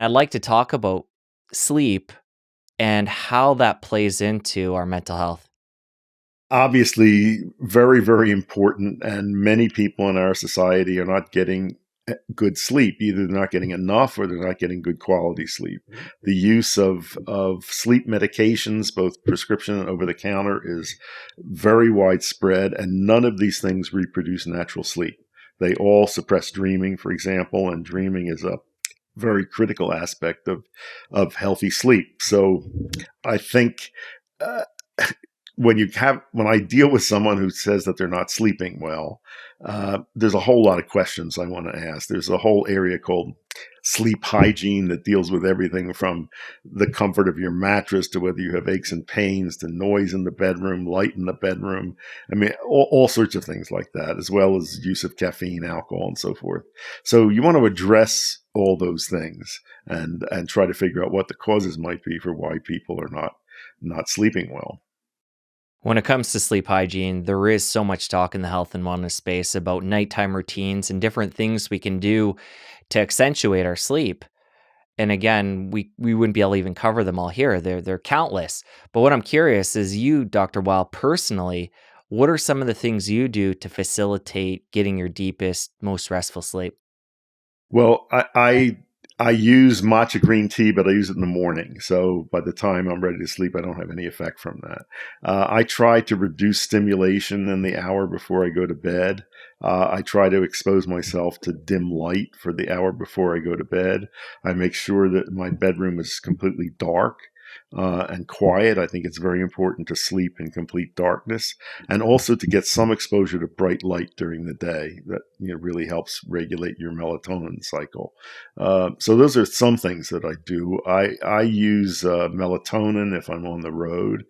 I'd like to talk about sleep and how that plays into our mental health. Obviously, very, very important. And many people in our society are not getting good sleep. Either they're not getting enough or they're not getting good quality sleep. The use of sleep medications, both prescription and over the counter, is very widespread, and none of these things reproduce natural sleep. They all suppress dreaming, for example, and dreaming is a very critical aspect of healthy sleep. So I think uh, when I deal with someone who says that they're not sleeping well, there's a whole lot of questions I want to ask. There's a whole area called sleep hygiene that deals with everything from the comfort of your mattress to whether you have aches and pains to noise in the bedroom, light in the bedroom. I mean, all sorts of things like that, as well as use of caffeine, alcohol, and so forth. So you want to address all those things and try to figure out what the causes might be for why people are not sleeping well. When it comes to sleep hygiene, there is so much talk in the health and wellness space about nighttime routines and different things we can do to accentuate our sleep. And again, we wouldn't be able to even cover them all here. They're countless. But what I'm curious is you, Dr. Weil, personally, what are some of the things you do to facilitate getting your deepest, most restful sleep? Well, I use matcha green tea, but I use it in the morning. So by the time I'm ready to sleep, I don't have any effect from that. I try to reduce stimulation in the hour before I go to bed. I try to expose myself to dim light for the hour before I go to bed. I make sure that my bedroom is completely dark. And quiet. I think it's very important to sleep in complete darkness, and also to get some exposure to bright light during the day. That really helps regulate your melatonin cycle. So those are some things that I do. I use melatonin if I'm on the road.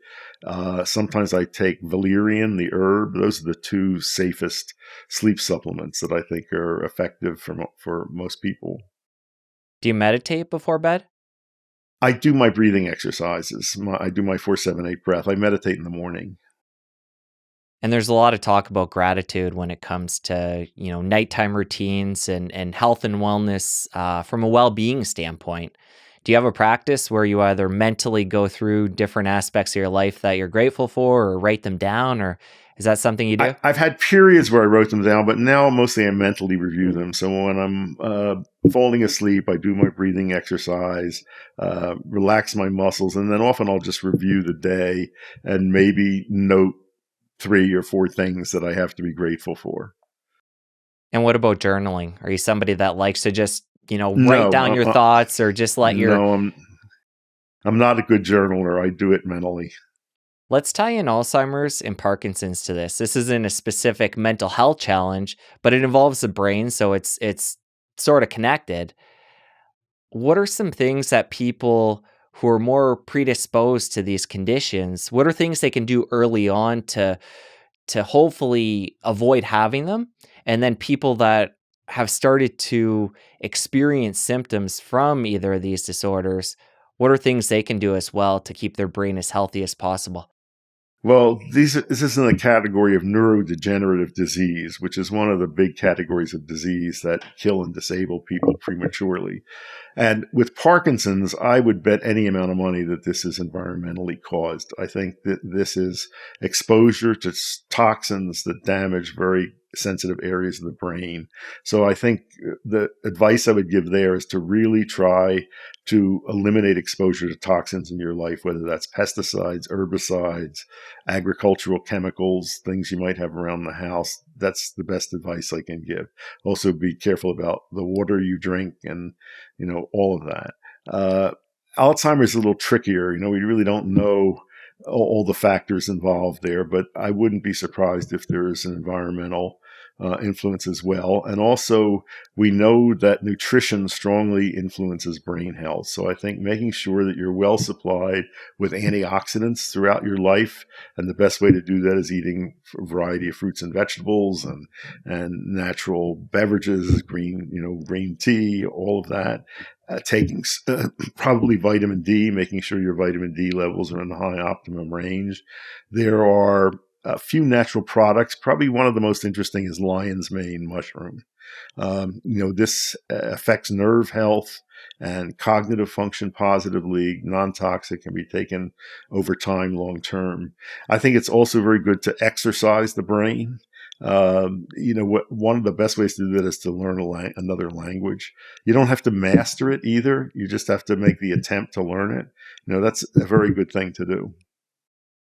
Sometimes I take valerian, the herb. Those are the two safest sleep supplements that I think are effective for most people. Do you meditate before bed? I do my breathing exercises. I do my 4-7-8 breath. I meditate in the morning. And there's a lot of talk about gratitude when it comes to, nighttime routines and health and wellness from a well-being standpoint. Do you have a practice where you either mentally go through different aspects of your life that you're grateful for or write them down, or is that something you do? I've had periods where I wrote them down, but now mostly I mentally review them. So when I'm falling asleep, I do my breathing exercise, relax my muscles, and then often I'll just review the day and maybe note 3 or 4 things that I have to be grateful for. And what about journaling? Are you somebody that likes to just, write No, down your thoughts or just let your no, I'm not a good journaler. I do it mentally. Let's tie in Alzheimer's and Parkinson's to this. This isn't a specific mental health challenge, but it involves the brain, so it's sort of connected. What are some things that people who are more predisposed to these conditions, what are things they can do early on to hopefully avoid having them? And then people that have started to experience symptoms from either of these disorders, what are things they can do as well to keep their brain as healthy as possible? Well, this is in the category of neurodegenerative disease, which is one of the big categories of disease that kill and disable people prematurely. And with Parkinson's, I would bet any amount of money that this is environmentally caused. I think that this is exposure to toxins that damage very sensitive areas of the brain. So I think the advice I would give there is to really try to eliminate exposure to toxins in your life, whether that's pesticides, herbicides, agricultural chemicals, things you might have around the house. That's the best advice I can give. Also, be careful about the water you drink and, all of that. Alzheimer's is a little trickier. We really don't know all the factors involved there, but I wouldn't be surprised if there is an environmental influence as well. And also, we know that nutrition strongly influences brain health. So I think making sure that you're well supplied with antioxidants throughout your life, and the best way to do that is eating a variety of fruits and vegetables and natural beverages, green tea, all of that. Taking probably vitamin D, making sure your vitamin D levels are in the high optimum range. There are a few natural products. Probably one of the most interesting is lion's mane mushroom. This affects nerve health and cognitive function positively, non-toxic, can be taken over time, long term. I think it's also very good to exercise the brain. One of the best ways to do that is to learn another language. You don't have to master it either. You just have to make the attempt to learn it. That's a very good thing to do.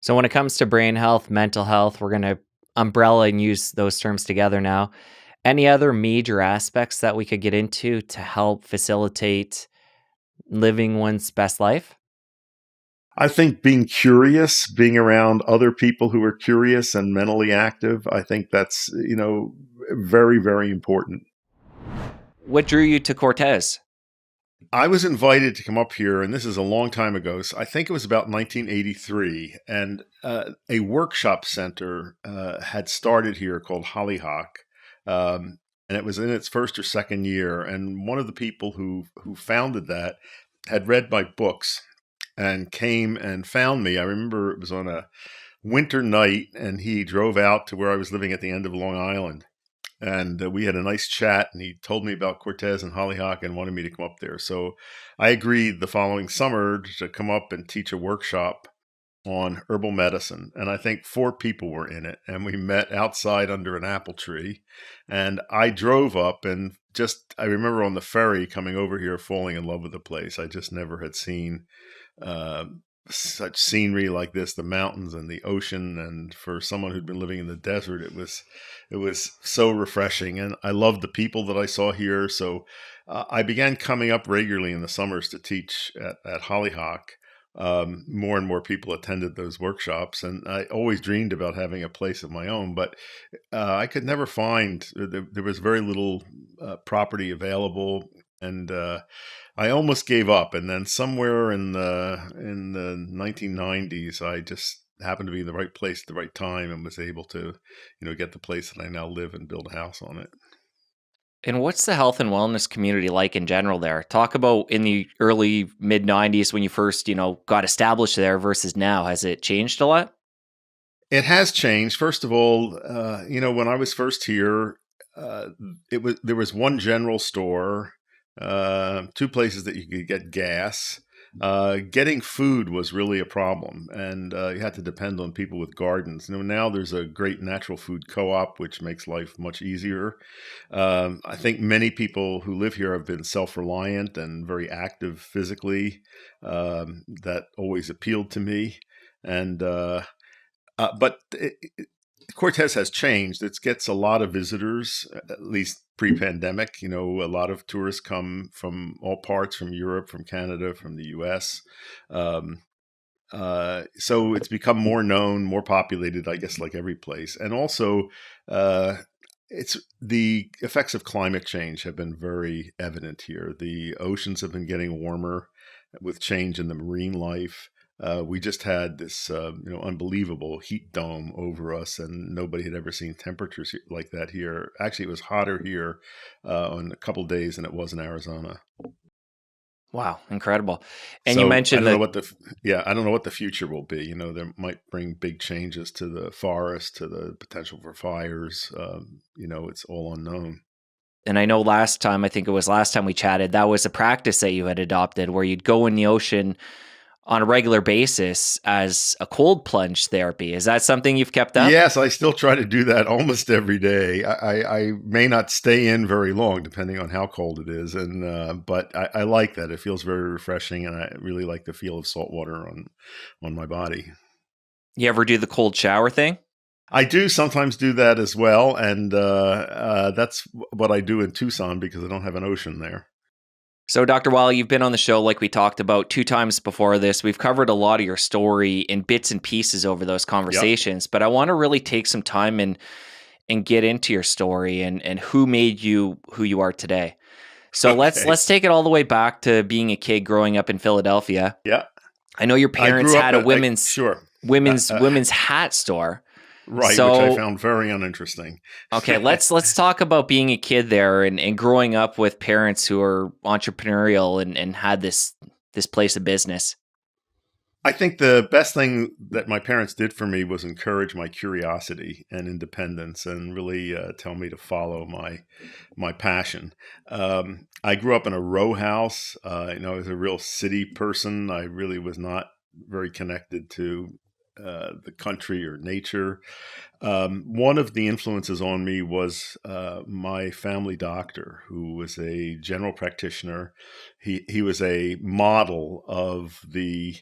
So when it comes to brain health, mental health, we're going to umbrella and use those terms together now. Any other major aspects that we could get into to help facilitate living one's best life? I think being curious, being around other people who are curious and mentally active, I think that's, very, very important. What drew you to Cortez? I was invited to come up here, and this is a long time ago. So I think it was about 1983, and a workshop center had started here called Hollyhock, and it was in its first or second year. And one of the people who founded that had read my books and came and found me. I remember it was on a winter night, and he drove out to where I was living at the end of Long Island. And we had a nice chat, and he told me about Cortez and Hollyhock and wanted me to come up there. So I agreed the following summer to come up and teach a workshop on herbal medicine. And I think 4 people were in it, and we met outside under an apple tree. And I drove up, and I remember on the ferry coming over here falling in love with the place. I just never had seen such scenery like this, the mountains and the ocean. And for someone who'd been living in the desert, it was so refreshing. And I loved the people that I saw here. So I began coming up regularly in the summers to teach at Hollyhock. More and more people attended those workshops, and I always dreamed about having a place of my own, but I could never find, there was very little property available, and I almost gave up. And then somewhere in the 1990s, I just happened to be in the right place at the right time and was able to, get the place that I now live and build a house on it. And what's the health and wellness community like in general there? Talk about in the early mid 90s when you first, got established there versus now. Has it changed a lot? It has changed. First of all, when I was first here, there was one general store, 2 places that you could get gas. Getting food was really a problem, and you had to depend on people with gardens. Now there's a great natural food co-op, which makes life much easier. I think many people who live here have been self-reliant and very active physically. That always appealed to me. And but Cortez has changed. It gets a lot of visitors, at least pre-pandemic. A lot of tourists come from all parts, from Europe, from Canada, from the US. So it's become more known, more populated, I guess, like every place. And also, it's the effects of climate change have been very evident here. The oceans have been getting warmer with change in the marine life. We just had this, unbelievable heat dome over us, and nobody had ever seen temperatures like that here. Actually, it was hotter here on a couple of days than it was in Arizona. Wow, incredible! And So you mentioned I that. don't know what the future will be. There might bring big changes to the forest, to the potential for fires. It's all unknown. And I know I think it was last time we chatted, that was a practice that you had adopted where you'd go in the ocean on a regular basis as a cold plunge therapy. Is that something you've kept up? Yes, I still try to do that almost every day. I may not stay in very long, depending on how cold it is, and but I like that. It feels very refreshing, and I really like the feel of salt water on my body. You ever do the cold shower thing? I do sometimes do that as well, and that's what I do in Tucson because I don't have an ocean there. So, Dr. Weil, you've been on the show like we talked about 2 times before this. We've covered a lot of your story in bits and pieces over those conversations, But I want to really take some time and get into your story and who made you who you are today. So let's take it all the way back to being a kid growing up in Philadelphia. Yeah. I know your parents had a women's hat store. Right, so, which I found very uninteresting. Okay, let's talk about being a kid there and growing up with parents who are entrepreneurial and had this place of business. I think the best thing that my parents did for me was encourage my curiosity and independence, and really tell me to follow my passion. I grew up in a row house. I was a real city person. I really was not very connected to the country or nature. One of the influences on me was my family doctor, who was a general practitioner. He was a model of the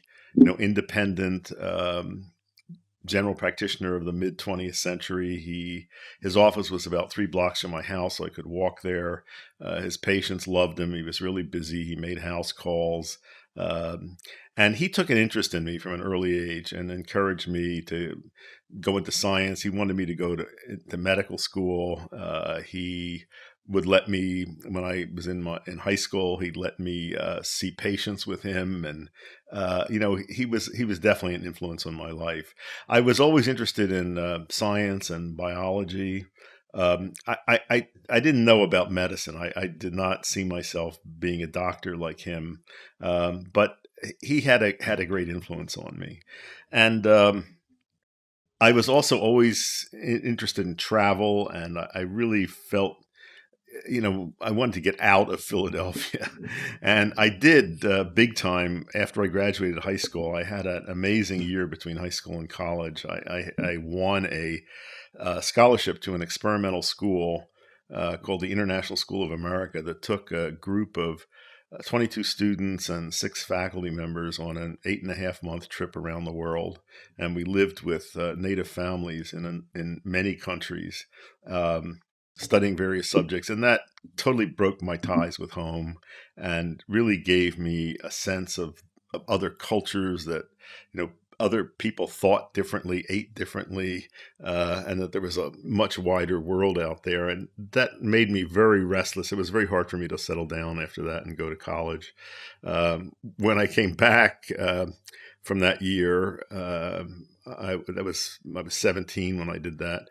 independent general practitioner of the mid 20th century. His office was about 3 blocks from my house, so I could walk there. His patients loved him. He was really busy. He made house calls. Um, and he took an interest in me from an early age and encouraged me to go into science. He wanted me to go to medical school. He would let me, when I was in high school, he'd let me see patients with him, and he was definitely an influence on my life. I was always interested in science and biology. I didn't know about medicine. I did not see myself being a doctor like him, but he had a great influence on me, and I was also always interested in travel, and I really felt, I wanted to get out of Philadelphia. And I did big time after I graduated high school. I had an amazing year between high school and college. I won a scholarship to an experimental school called the International School of America that took a group of 22 students and 6 faculty members on an 8.5 month trip around the world. And we lived with native families in many countries, studying various subjects. And that totally broke my ties with home and really gave me a sense of other cultures, that, other people thought differently, ate differently, and that there was a much wider world out there. And that made me very restless. It was very hard for me to settle down after that and go to college. When I came back from that year, I was 17 when I did that.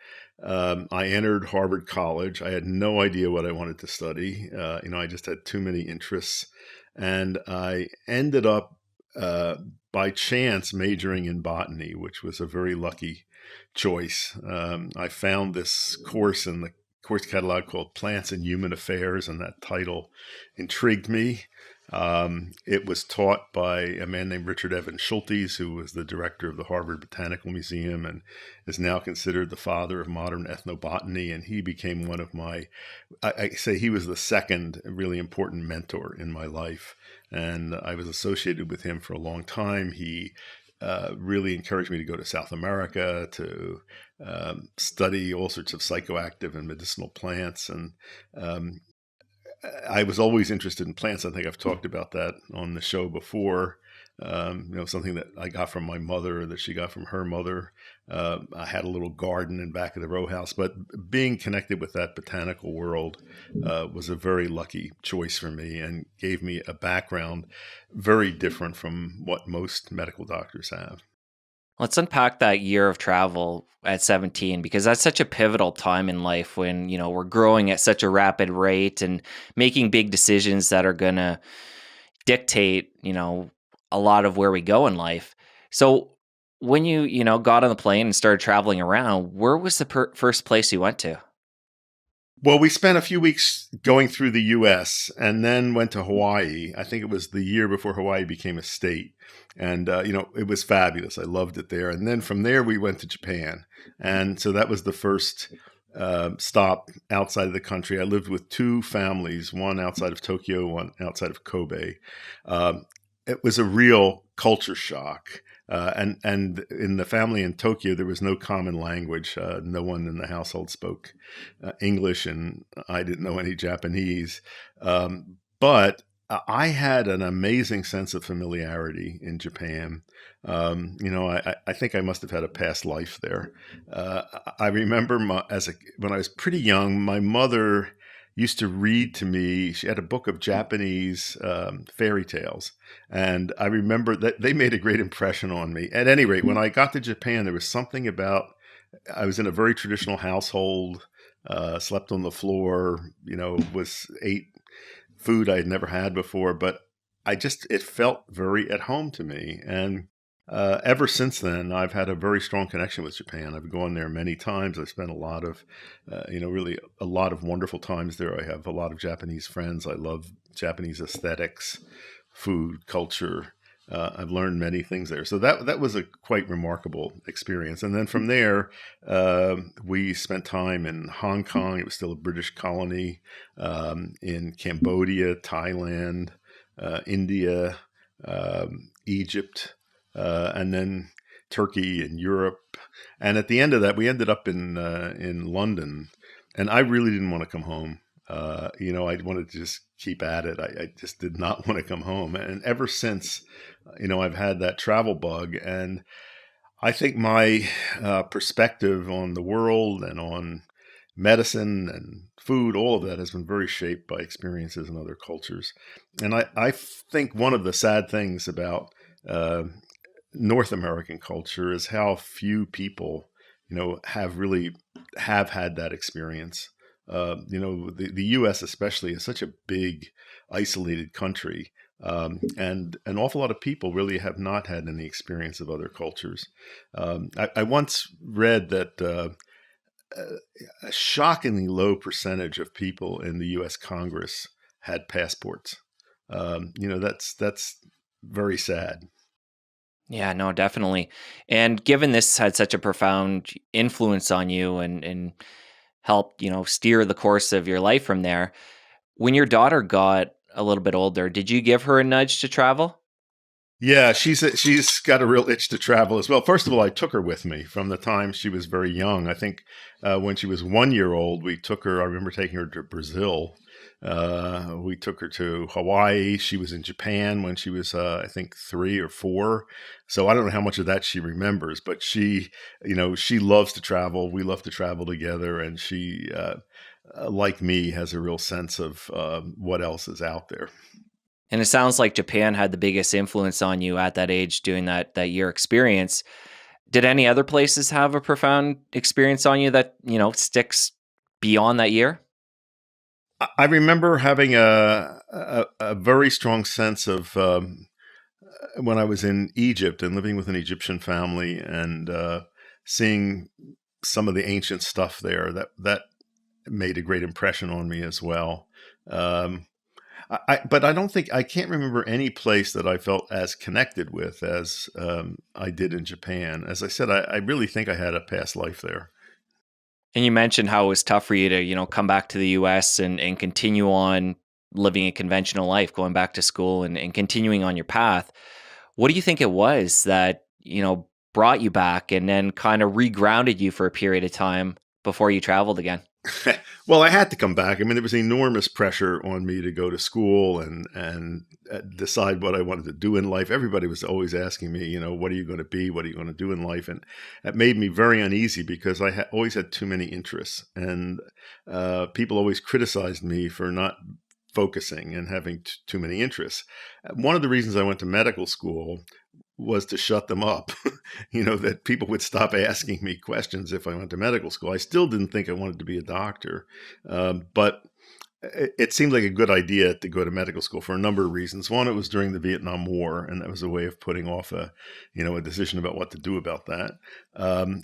I entered Harvard College. I had no idea what I wanted to study. I just had too many interests, and I ended up by chance majoring in botany, which was a very lucky choice. I found this course in the course catalog called Plants and Human Affairs, and that title intrigued me. It was taught by a man named Richard Evans Schultes, who was the director of the Harvard Botanical Museum and is now considered the father of modern ethnobotany. And he became one of I say he was the second really important mentor in my life. And I was associated with him for a long time. He really encouraged me to go to South America to study all sorts of psychoactive and medicinal plants. And um, I was always interested in plants. I think I've talked about that on the show before. Something that I got from my mother, that she got from her mother. I had a little garden in back of the row house, but being connected with that botanical world was a very lucky choice for me and gave me a background very different from what most medical doctors have. Let's unpack that year of travel at 17, because that's such a pivotal time in life when, we're growing at such a rapid rate and making big decisions that are going to dictate, a lot of where we go in life. So when you got on the plane and started traveling around, where was the first place you went to? Well, we spent a few weeks going through the U.S. and then went to Hawaii. I think it was the year before Hawaii became a state. And, it was fabulous. I loved it there. And then from there, we went to Japan. And so that was the first stop outside of the country. I lived with 2 families, one outside of Tokyo, one outside of Kobe. Um, it was a real culture shock. And in the family in Tokyo, there was no common language. No one in the household spoke English, and I didn't know any Japanese. But I had an amazing sense of familiarity in Japan. I think I must have had a past life there. I remember when I was pretty young, my mother used to read to me. She had a book of Japanese fairy tales. And I remember that they made a great impression on me. At any rate, when I got to Japan, there was something about, I was in a very traditional household, slept on the floor, ate food I had never had before, but it felt very at home to me. And Ever since then, I've had a very strong connection with Japan. I've gone there many times. I've spent a lot of, really a lot of wonderful times there. I have a lot of Japanese friends. I love Japanese aesthetics, food, culture. I've learned many things there. So that was a quite remarkable experience. And then from there, we spent time in Hong Kong. It was still a British colony, in Cambodia, Thailand, India, Egypt, and then Turkey and Europe. And at the end of that, we ended up in London, and I really didn't want to come home. I wanted to just keep at it. I just did not want to come home. And ever since, I've had that travel bug, and I think my perspective on the world and on medicine and food, all of that has been very shaped by experiences in other cultures. And I think one of the sad things about uh, North American culture is how few people, have had that experience. The U.S. especially is such a big, isolated country, and an awful lot of people really have not had any experience of other cultures. I once read that a shockingly low percentage of people in the U.S. Congress had passports. That's very sad. Yeah, no, definitely. And given this had such a profound influence on you and helped, steer the course of your life from there, when your daughter got a little bit older, did you give her a nudge to travel? Yeah, she's got a real itch to travel as well. First of all, I took her with me from the time she was very young. I think when she was 1 year old, we took her. I remember taking her to Brazil. We took her to Hawaii. She was in Japan when she was, I think, 3 or 4. So I don't know how much of that she remembers, but she loves to travel. We love to travel together, and she, like me, has a real sense of what else is out there. And it sounds like Japan had the biggest influence on you at that age doing that year experience. Did any other places have a profound experience on you that, sticks beyond that year? I remember having a very strong sense of when I was in Egypt and living with an Egyptian family, and seeing some of the ancient stuff there, that made a great impression on me as well. Um, but I can't remember any place that I felt as connected with as I did in Japan. As I said, I really think I had a past life there. And you mentioned how it was tough for you to, come back to the US and continue on living a conventional life, going back to school and continuing on your path. What do you think it was that, brought you back and then kind of regrounded you for a period of time before you traveled again? Well, I had to come back. I mean, there was enormous pressure on me to go to school and decide what I wanted to do in life. Everybody was always asking me, what are you going to be? What are you going to do in life? And it made me very uneasy because I always had too many interests, and people always criticized me for not focusing and having too many interests. One of the reasons I went to medical school was to shut them up. That people would stop asking me questions if I went to medical school. I still didn't think I wanted to be a doctor, but it seemed like a good idea to go to medical school for a number of reasons. One, it was during the Vietnam War, and that was a way of putting off a decision about what to do about that.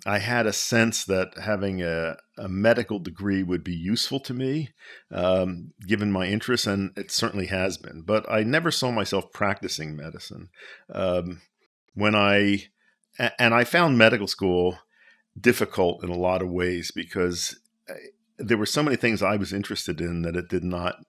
I had a sense that having a medical degree would be useful to me, given my interests, and it certainly has been. But I never saw myself practicing medicine. Um, when I and I found medical school difficult in a lot of ways because there were so many things I was interested in that it did not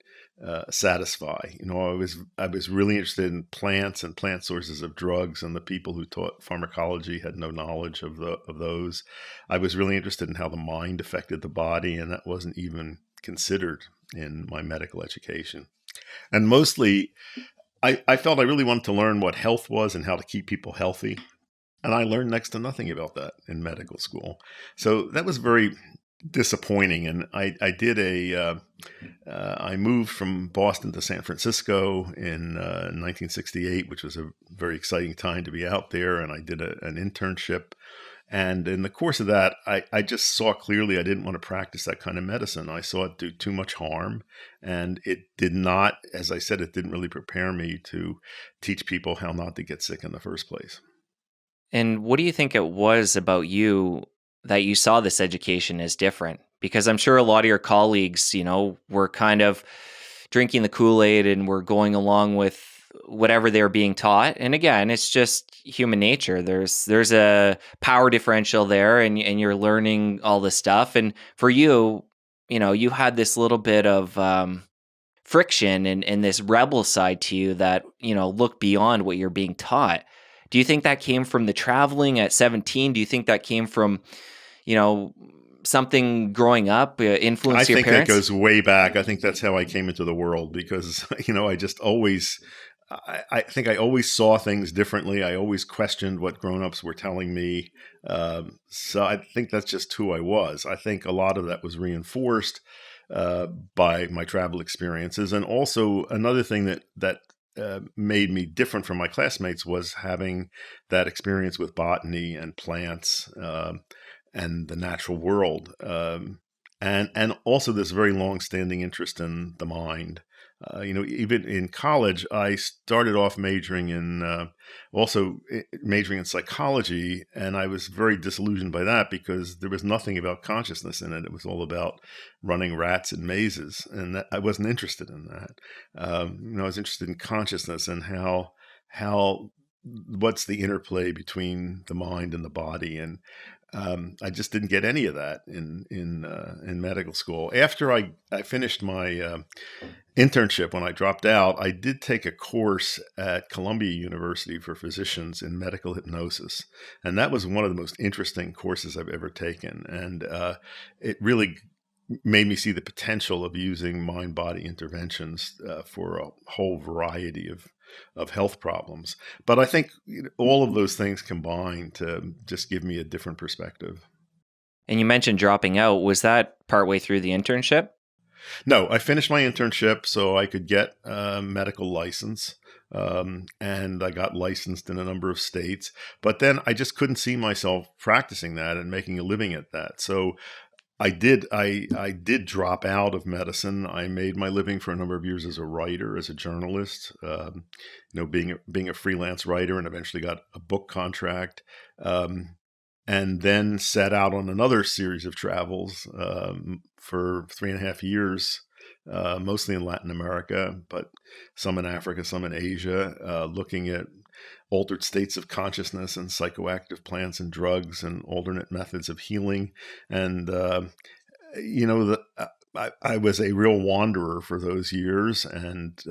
satisfy. I was really interested in plants and plant sources of drugs, and the people who taught pharmacology had no knowledge of those. I was really interested in how the mind affected the body, and that wasn't even considered in my medical education. And mostly, I felt I really wanted to learn what health was and how to keep people healthy. And I learned next to nothing about that in medical school. So that was very disappointing. And I did I moved from Boston to San Francisco in 1968, which was a very exciting time to be out there. And I did an internship. And in the course of that, I just saw clearly I didn't want to practice that kind of medicine. I saw it do too much harm. And it did not, as I said, it didn't really prepare me to teach people how not to get sick in the first place. And what do you think it was about you that you saw this education as different? Because I'm sure a lot of your colleagues, were kind of drinking the Kool-Aid and were going along with whatever they were being taught. And again, it's just human nature. There's a power differential there, and you're learning all this stuff. And for you, you had this little bit of friction and this rebel side to you that, look beyond what you're being taught. Do you think that came from the traveling at 17? Do you think that came from, you know, something growing up, I influenced your think that parents? goes way back. I think that's how I came into the world because, I just always, I think I always saw things differently. I always questioned what grown-ups were telling me. So I think that's just who I was. I think a lot of that was reinforced by my travel experiences. And also another thing that made me different from my classmates was having that experience with botany and plants. And the natural world, and also this very long-standing interest in the mind. Even in college, I started off majoring in psychology, and I was very disillusioned by that because there was nothing about consciousness in it. It was all about running rats in mazes, and I wasn't interested in that. I was interested in consciousness and how what's the interplay between the mind and the body, and I just didn't get any of that in medical school. After I finished my internship, when I dropped out, I did take a course at Columbia University for physicians in medical hypnosis, and that was one of the most interesting courses I've ever taken. And it really made me see the potential of using mind-body interventions for a whole variety of health problems. But I think all of those things combined to just give me a different perspective. And you mentioned dropping out. Was that partway through the internship? No, I finished my internship so I could get a medical license. And I got licensed in a number of states, but then I just couldn't see myself practicing that and making a living at that. So I did drop out of medicine. I made my living for a number of years as a writer, as a journalist. Being a freelance writer, and eventually got a book contract. And then set out on another series of travels for 3.5 years, mostly in Latin America, but some in Africa, some in Asia, looking at altered states of consciousness and psychoactive plants and drugs and alternate methods of healing. And, I was a real wanderer for those years, and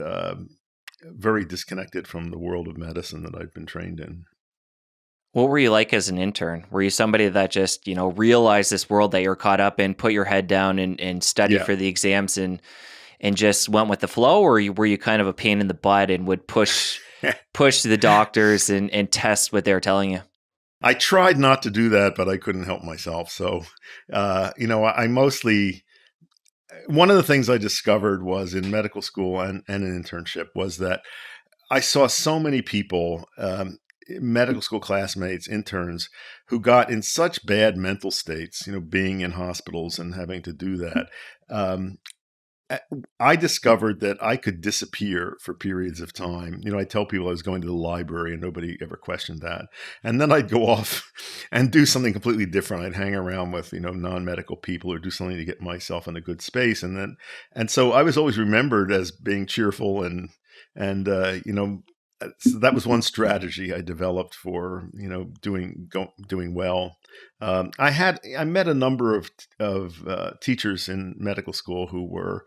very disconnected from the world of medicine that I'd been trained in. What were you like as an intern? Were you somebody that just, realized this world that you're caught up in, put your head down and studied Yeah. for the exams and just went with the flow? Or were you kind of a pain in the butt and would push the doctors and test what they're telling you? I tried not to do that, but I couldn't help myself. So, I mostly, one of the things I discovered was in medical school and an internship was that I saw so many people, medical school classmates, interns, who got in such bad mental states, being in hospitals and having to do that. Um, I discovered that I could disappear for periods of time. I tell people I was going to the library and nobody ever questioned that. And then I'd go off and do something completely different. I'd hang around with, non-medical people or do something to get myself in a good space. And so I was always remembered as being cheerful and so that was one strategy I developed for, doing well. I met a number of teachers in medical school who were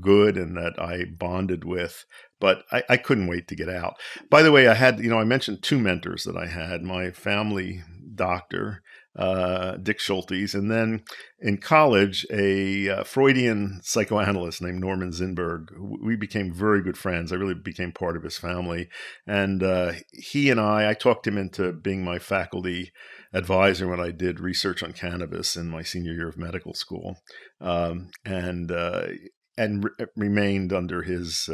good and that I bonded with, but I couldn't wait to get out. By the way, I mentioned two mentors that I had: my family doctor, Dick Schultes, and then in college, a Freudian psychoanalyst named Norman Zinberg. We became very good friends. I really became part of his family. And he and I talked him into being my faculty advisor when I did research on cannabis in my senior year of medical school, and remained under his.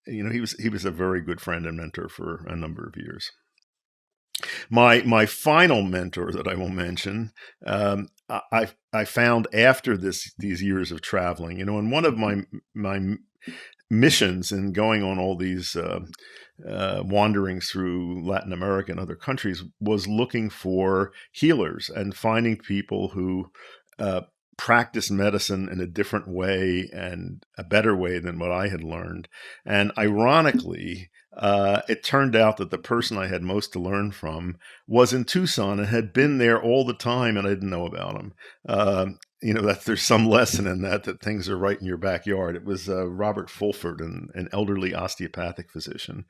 He was a very good friend and mentor for a number of years. My final mentor that I will mention, I found after these years of traveling, and one of my missions in going on all these wanderings through Latin America and other countries was looking for healers and finding people who uh, practice medicine in a different way and a better way than what I had learned. And ironically, it turned out that the person I had most to learn from was in Tucson and had been there all the time, and I didn't know about him. That there's some lesson in that things are right in your backyard. It was Robert Fulford, an elderly osteopathic physician,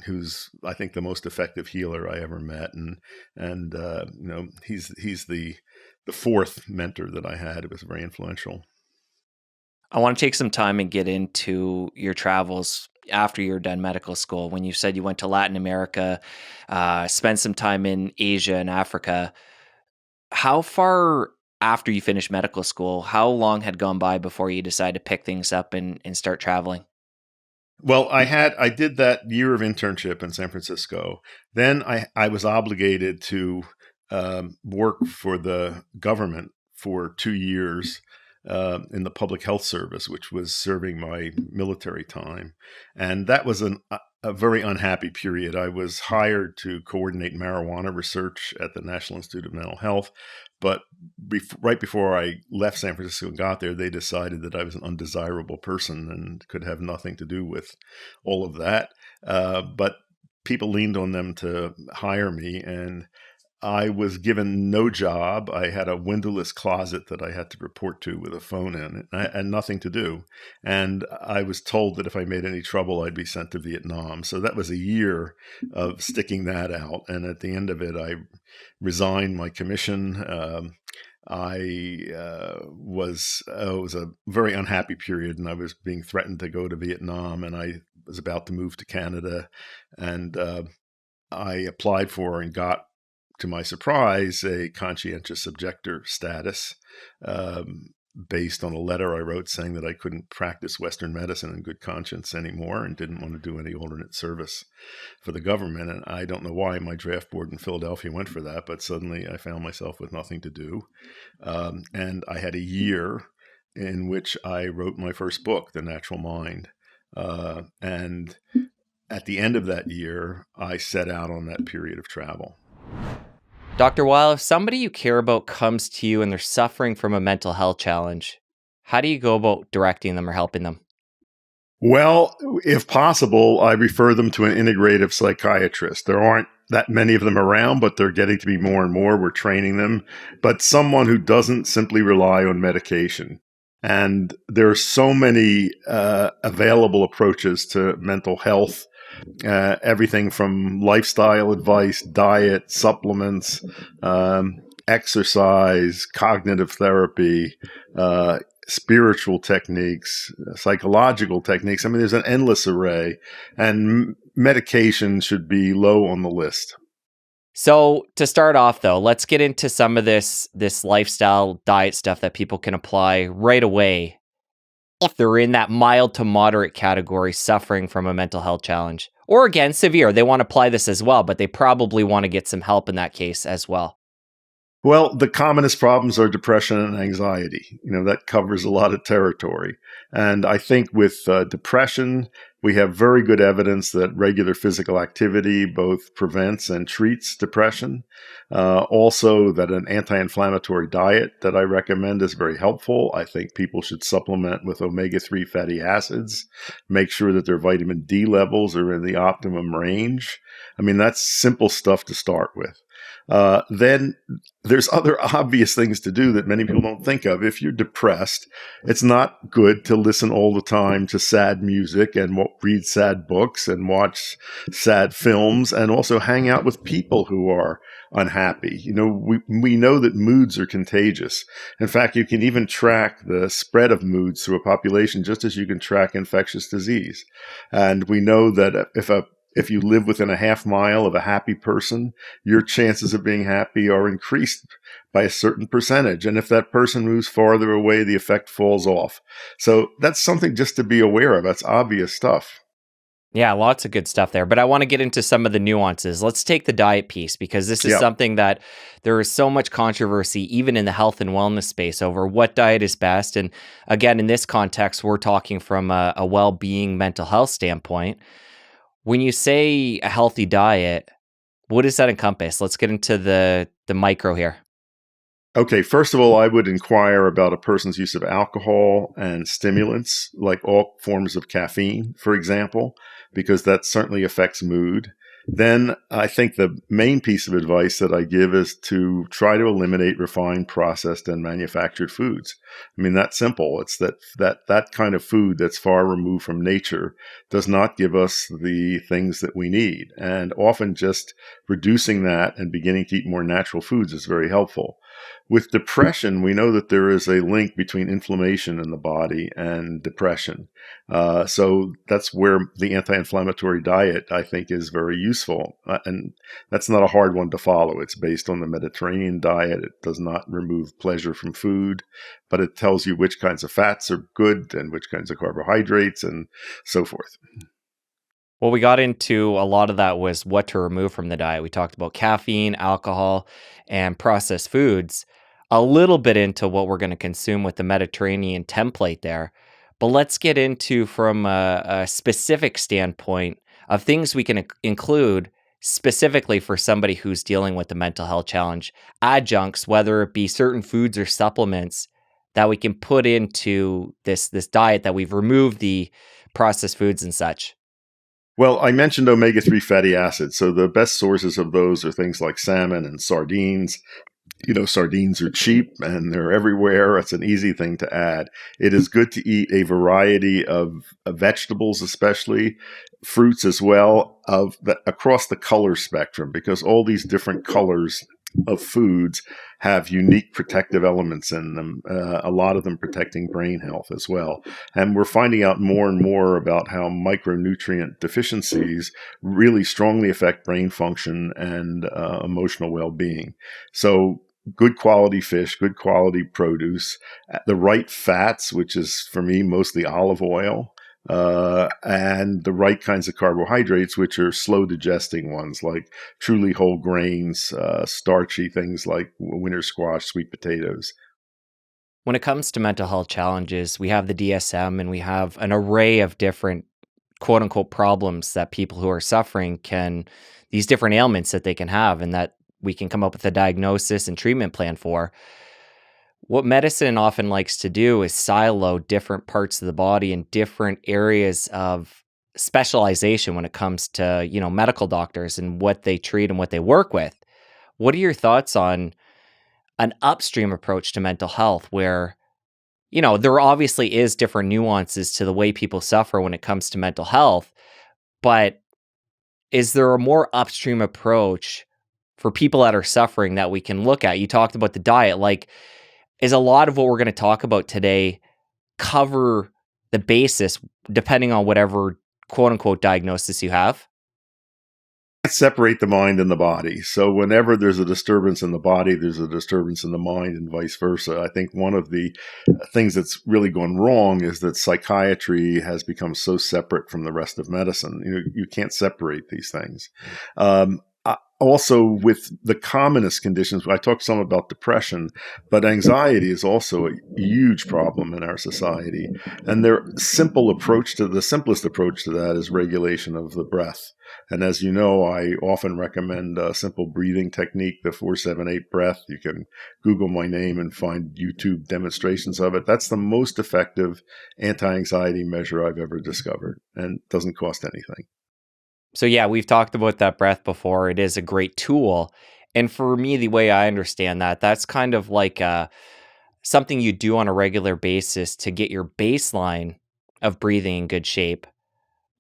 who's I think the most effective healer I ever met, and he's the fourth mentor that I had. It was very influential. I want to take some time and get into your travels after you're done medical school. When you said you went to Latin America, spent some time in Asia and Africa, how far after you finished medical school, how long had gone by before you decided to pick things up and start traveling? Well, I did that year of internship in San Francisco. Then I was obligated to work for the government for 2 years in the public health service, which was serving my military time, and that was a very unhappy period. I was hired to coordinate marijuana research at the National Institute of Mental Health, but right before I left San Francisco and got there, they decided that I was an undesirable person and could have nothing to do with all of that. But people leaned on them to hire me, and I was given no job. I had a windowless closet that I had to report to with a phone in it. I had nothing to do. And I was told that if I made any trouble, I'd be sent to Vietnam. So that was a year of sticking that out. And at the end of it, I resigned my commission. It was a very unhappy period, and I was being threatened to go to Vietnam, and I was about to move to Canada. And I applied for and got, to my surprise, a conscientious objector status based on a letter I wrote saying that I couldn't practice Western medicine in good conscience anymore and didn't want to do any alternate service for the government. And I don't know why my draft board in Philadelphia went for that, but suddenly I found myself with nothing to do. And I had a year in which I wrote my first book, The Natural Mind. And at the end of that year, I set out on that period of travel. Dr. Weil, if somebody you care about comes to you and they're suffering from a mental health challenge, how do you go about directing them or helping them? Well, if possible, I refer them to an integrative psychiatrist. There aren't that many of them around, but they're getting to be more and more. We're training them, but someone who doesn't simply rely on medication. And there are so many available approaches to mental health. Everything from lifestyle advice, diet, supplements, exercise, cognitive therapy, spiritual techniques, psychological techniques. I mean, there's an endless array, and medication should be low on the list. So to start off, though, let's get into some of this lifestyle diet stuff that people can apply right away if they're in that mild to moderate category suffering from a mental health challenge. Or again, severe. They want to apply this as well, but they probably want to get some help in that case as well. Well, the commonest problems are depression and anxiety. That covers a lot of territory. And I think with depression, we have very good evidence that regular physical activity both prevents and treats depression. Also, that an anti-inflammatory diet that I recommend is very helpful. I think people should supplement with omega-3 fatty acids, make sure that their vitamin D levels are in the optimum range. I mean, that's simple stuff to start with. Then there's other obvious things to do that many people don't think of. If you're depressed, it's not good to listen all the time to sad music and read sad books and watch sad films and also hang out with people who are unhappy. We know that moods are contagious. In fact, you can even track the spread of moods through a population just as you can track infectious disease. And we know that if you live within a half mile of a happy person, your chances of being happy are increased by a certain percentage. And if that person moves farther away, the effect falls off. So that's something just to be aware of. That's obvious stuff. Yeah, lots of good stuff there. But I want to get into some of the nuances. Let's take the diet piece, because this is something that there is so much controversy, even in the health and wellness space, over what diet is best. And again, in this context, we're talking from a well-being mental health standpoint. When you say a healthy diet, what does that encompass? Let's get into the micro here. Okay, first of all, I would inquire about a person's use of alcohol and stimulants, like all forms of caffeine, for example, because that certainly affects mood. Then I think the main piece of advice that I give is to try to eliminate refined, processed, and manufactured foods. I mean, that's simple. It's that kind of food that's far removed from nature does not give us the things that we need. And often just reducing that and beginning to eat more natural foods is very helpful. With depression, we know that there is a link between inflammation in the body and depression. So that's where the anti-inflammatory diet, I think, is very useful. And that's not a hard one to follow. It's based on the Mediterranean diet. It does not remove pleasure from food, but it tells you which kinds of fats are good and which kinds of carbohydrates and so forth. Well, we got into a lot of that was what to remove from the diet. We talked about caffeine, alcohol, and processed foods. A little bit into what we're going to consume with the Mediterranean template there. But let's get into from a specific standpoint of things we can include specifically for somebody who's dealing with the mental health challenge. Adjuncts, whether it be certain foods or supplements that we can put into this diet that we've removed the processed foods and such. Well, I mentioned omega-3 fatty acids. So the best sources of those are things like salmon and sardines. Sardines are cheap and they're everywhere. It's an easy thing to add. It is good to eat a variety of vegetables, especially fruits as well, across the color spectrum, because all these different colors of foods have unique protective elements in them, a lot of them protecting brain health as well. And we're finding out more and more about how micronutrient deficiencies really strongly affect brain function and emotional well-being. So good quality fish, good quality produce, the right fats, which is for me mostly olive oil, and the right kinds of carbohydrates, which are slow digesting ones like truly whole grains, starchy things like winter squash, sweet potatoes. When it comes to mental health challenges, we have the DSM and we have an array of different quote unquote problems that people who are suffering can, these different ailments that they can have, and that we can come up with a diagnosis and treatment plan for. What medicine often likes to do is silo different parts of the body and different areas of specialization when it comes to, medical doctors and what they treat and what they work with. What are your thoughts on an upstream approach to mental health where, there obviously is different nuances to the way people suffer when it comes to mental health, but is there a more upstream approach for people that are suffering that we can look at? You talked about the diet, like, is a lot of what we're going to talk about today cover the basis depending on whatever quote unquote diagnosis you have? Separate the mind and the body. So whenever there's a disturbance in the body, there's a disturbance in the mind and vice versa. I think one of the things that's really gone wrong is that psychiatry has become so separate from the rest of medicine. You can't separate these things. Also, with the commonest conditions, I talked some about depression, but anxiety is also a huge problem in our society. And the simplest approach to that is regulation of the breath. And as you know, I often recommend a simple breathing technique, the 4-7-8 breath. You can Google my name and find YouTube demonstrations of it. That's the most effective anti-anxiety measure I've ever discovered, and doesn't cost anything. So yeah, we've talked about that breath before. It is a great tool. And for me, the way I understand that, that's kind of like something you do on a regular basis to get your baseline of breathing in good shape.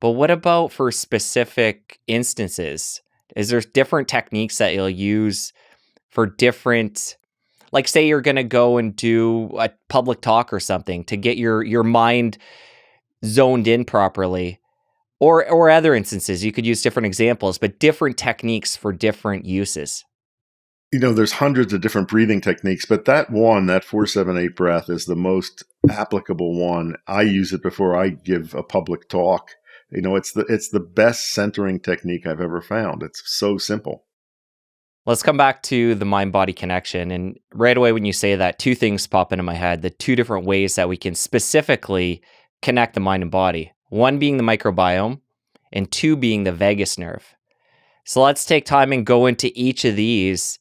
But what about for specific instances? Is there different techniques that you'll use for different, like say you're going to go and do a public talk or something to get your mind zoned in properly? Or other instances, you could use different examples, but different techniques for different uses. There's hundreds of different breathing techniques, but that 4-7-8 breath is the most applicable one. I use it before I give a public talk. It's the best centering technique I've ever found. It's so simple. Let's come back to the mind-body connection. And right away when you say that, two things pop into my head, the two different ways that we can specifically connect the mind and body. One being the microbiome, and 2 being the vagus nerve. So let's take time and go into each of these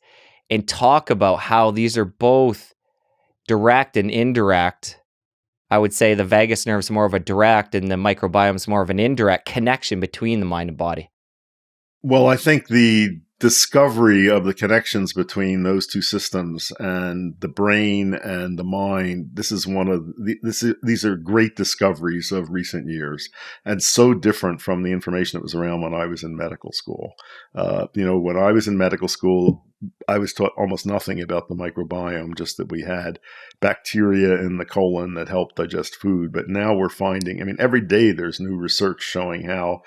and talk about how these are both direct and indirect. I would say the vagus nerve is more of a direct and the microbiome is more of an indirect connection between the mind and body. Well, I think the discovery of the connections between those two systems and the brain and the mind, this is one of these are great discoveries of recent years, and so different from the information that was around when I was in medical school. When I was in medical school, I was taught almost nothing about the microbiome, just that we had bacteria in the colon that helped digest food. But now we're finding, I mean, every day there's new research showing how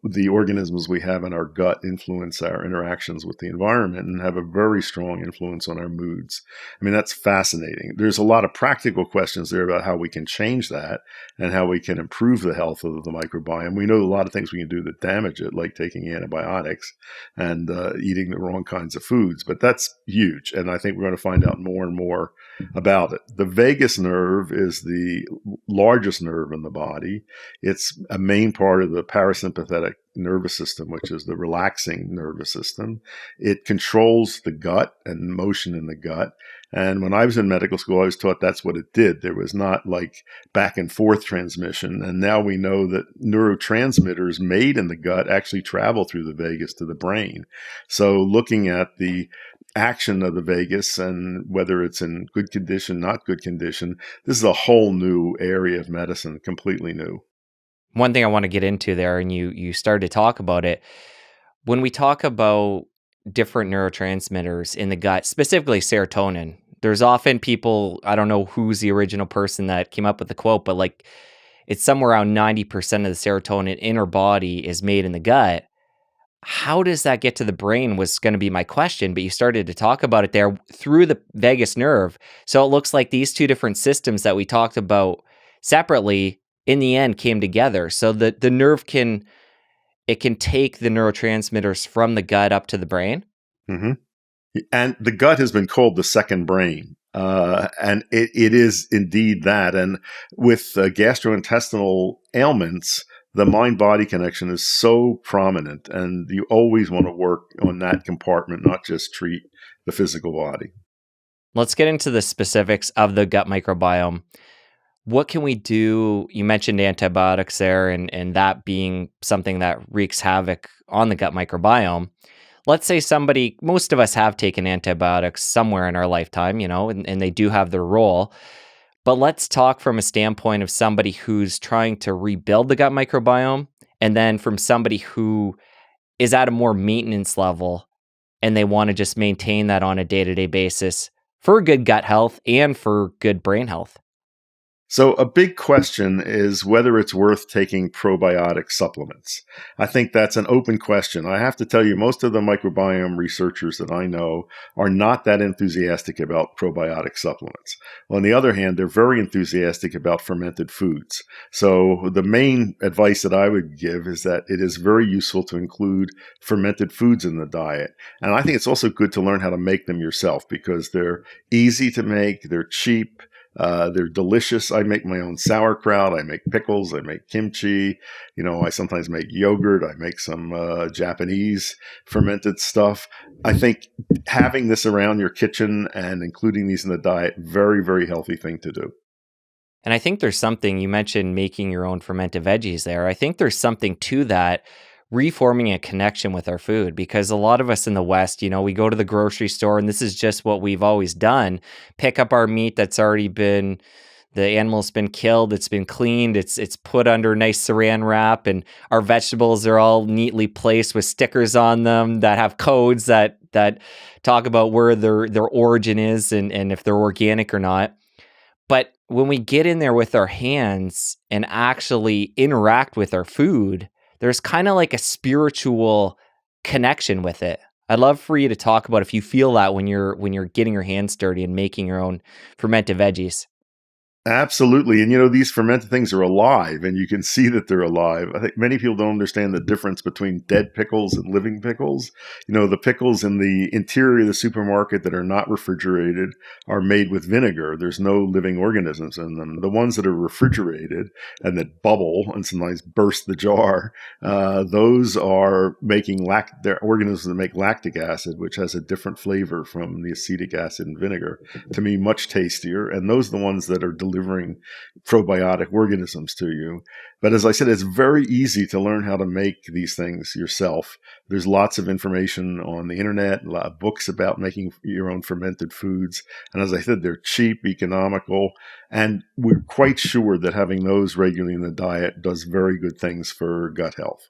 the organisms we have in our gut influence our interactions with the environment and have a very strong influence on our moods. I mean, that's fascinating. There's a lot of practical questions there about how we can change that and how we can improve the health of the microbiome. We know a lot of things we can do that damage it, like taking antibiotics and eating the wrong kinds of foods, but that's huge. And I think we're going to find out more and more about it. The vagus nerve is the largest nerve in the body. It's a main part of the parasympathetic nervous system, which is the relaxing nervous system. It controls the gut and motion in the gut. And when I was in medical school, I was taught that's what it did. There was not like back and forth transmission. And now we know that neurotransmitters made in the gut actually travel through the vagus to the brain. So looking at the action of the vagus and whether it's in good condition, not good condition, this is a whole new area of medicine, completely new. One thing I want to get into there, and you started to talk about it, when we talk about different neurotransmitters in the gut, specifically serotonin, there's often people, I don't know who's the original person that came up with the quote, but like it's somewhere around 90% of the serotonin in our body is made in the gut. How does that get to the brain was going to be my question, but you started to talk about it there through the vagus nerve. So it looks like these two different systems that we talked about separately in the end came together. So the nerve can take the neurotransmitters from the gut up to the brain. Mm-hmm. And the gut has been called the second brain. And it is indeed that. And with gastrointestinal ailments, the mind-body connection is so prominent, and you always want to work on that compartment, not just treat the physical body. Let's get into the specifics of the gut microbiome. What can we do? You mentioned antibiotics there, and that being something that wreaks havoc on the gut microbiome. Let's say most of us have taken antibiotics somewhere in our lifetime, and they do have their role. But let's talk from a standpoint of somebody who's trying to rebuild the gut microbiome, and then from somebody who is at a more maintenance level and they want to just maintain that on a day-to-day basis for good gut health and for good brain health. So a big question is whether it's worth taking probiotic supplements. I think that's an open question. I have to tell you, most of the microbiome researchers that I know are not that enthusiastic about probiotic supplements. On the other hand, they're very enthusiastic about fermented foods. So the main advice that I would give is that it is very useful to include fermented foods in the diet. And I think it's also good to learn how to make them yourself because they're easy to make, they're cheap, they're delicious. I make my own sauerkraut. I make pickles. I make kimchi. I sometimes make yogurt. I make some Japanese fermented stuff. I think having this around your kitchen and including these in the diet, very, very healthy thing to do. And I think there's something, you mentioned making your own fermented veggies there. I think there's something to that, reforming a connection with our food, because a lot of us in the West, we go to the grocery store and this is just what we've always done. Pick up our meat that's already been, the animal's been killed, it's been cleaned, it's put under nice saran wrap, and our vegetables are all neatly placed with stickers on them that have codes that talk about where their origin is and if they're organic or not. But when we get in there with our hands and actually interact with our food, there's kind of like a spiritual connection with it. I'd love for you to talk about if you feel that when you're getting your hands dirty and making your own fermented veggies. Absolutely. And these fermented things are alive and you can see that they're alive. I think many people don't understand the difference between dead pickles and living pickles. The pickles in the interior of the supermarket that are not refrigerated are made with vinegar. There's no living organisms in them. The ones that are refrigerated and that bubble and sometimes burst the jar, those are making they're organisms that make lactic acid, which has a different flavor from the acetic acid in vinegar. To me, much tastier. And those are the ones that are delivering probiotic organisms to you. But as I said, it's very easy to learn how to make these things yourself. There's lots of information on the internet, a lot of books about making your own fermented foods. And as I said, they're cheap, economical, and we're quite sure that having those regularly in the diet does very good things for gut health.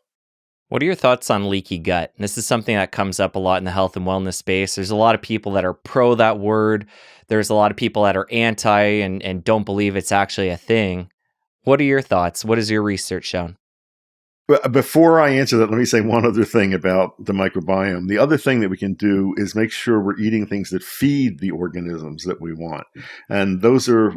What are your thoughts on leaky gut? This is something that comes up a lot in the health and wellness space. There's a lot of people that are pro that word. There's a lot of people that are anti and don't believe it's actually a thing. What are your thoughts? What has your research shown? But before I answer that, let me say one other thing about the microbiome. The other thing that we can do is make sure we're eating things that feed the organisms that we want. And those are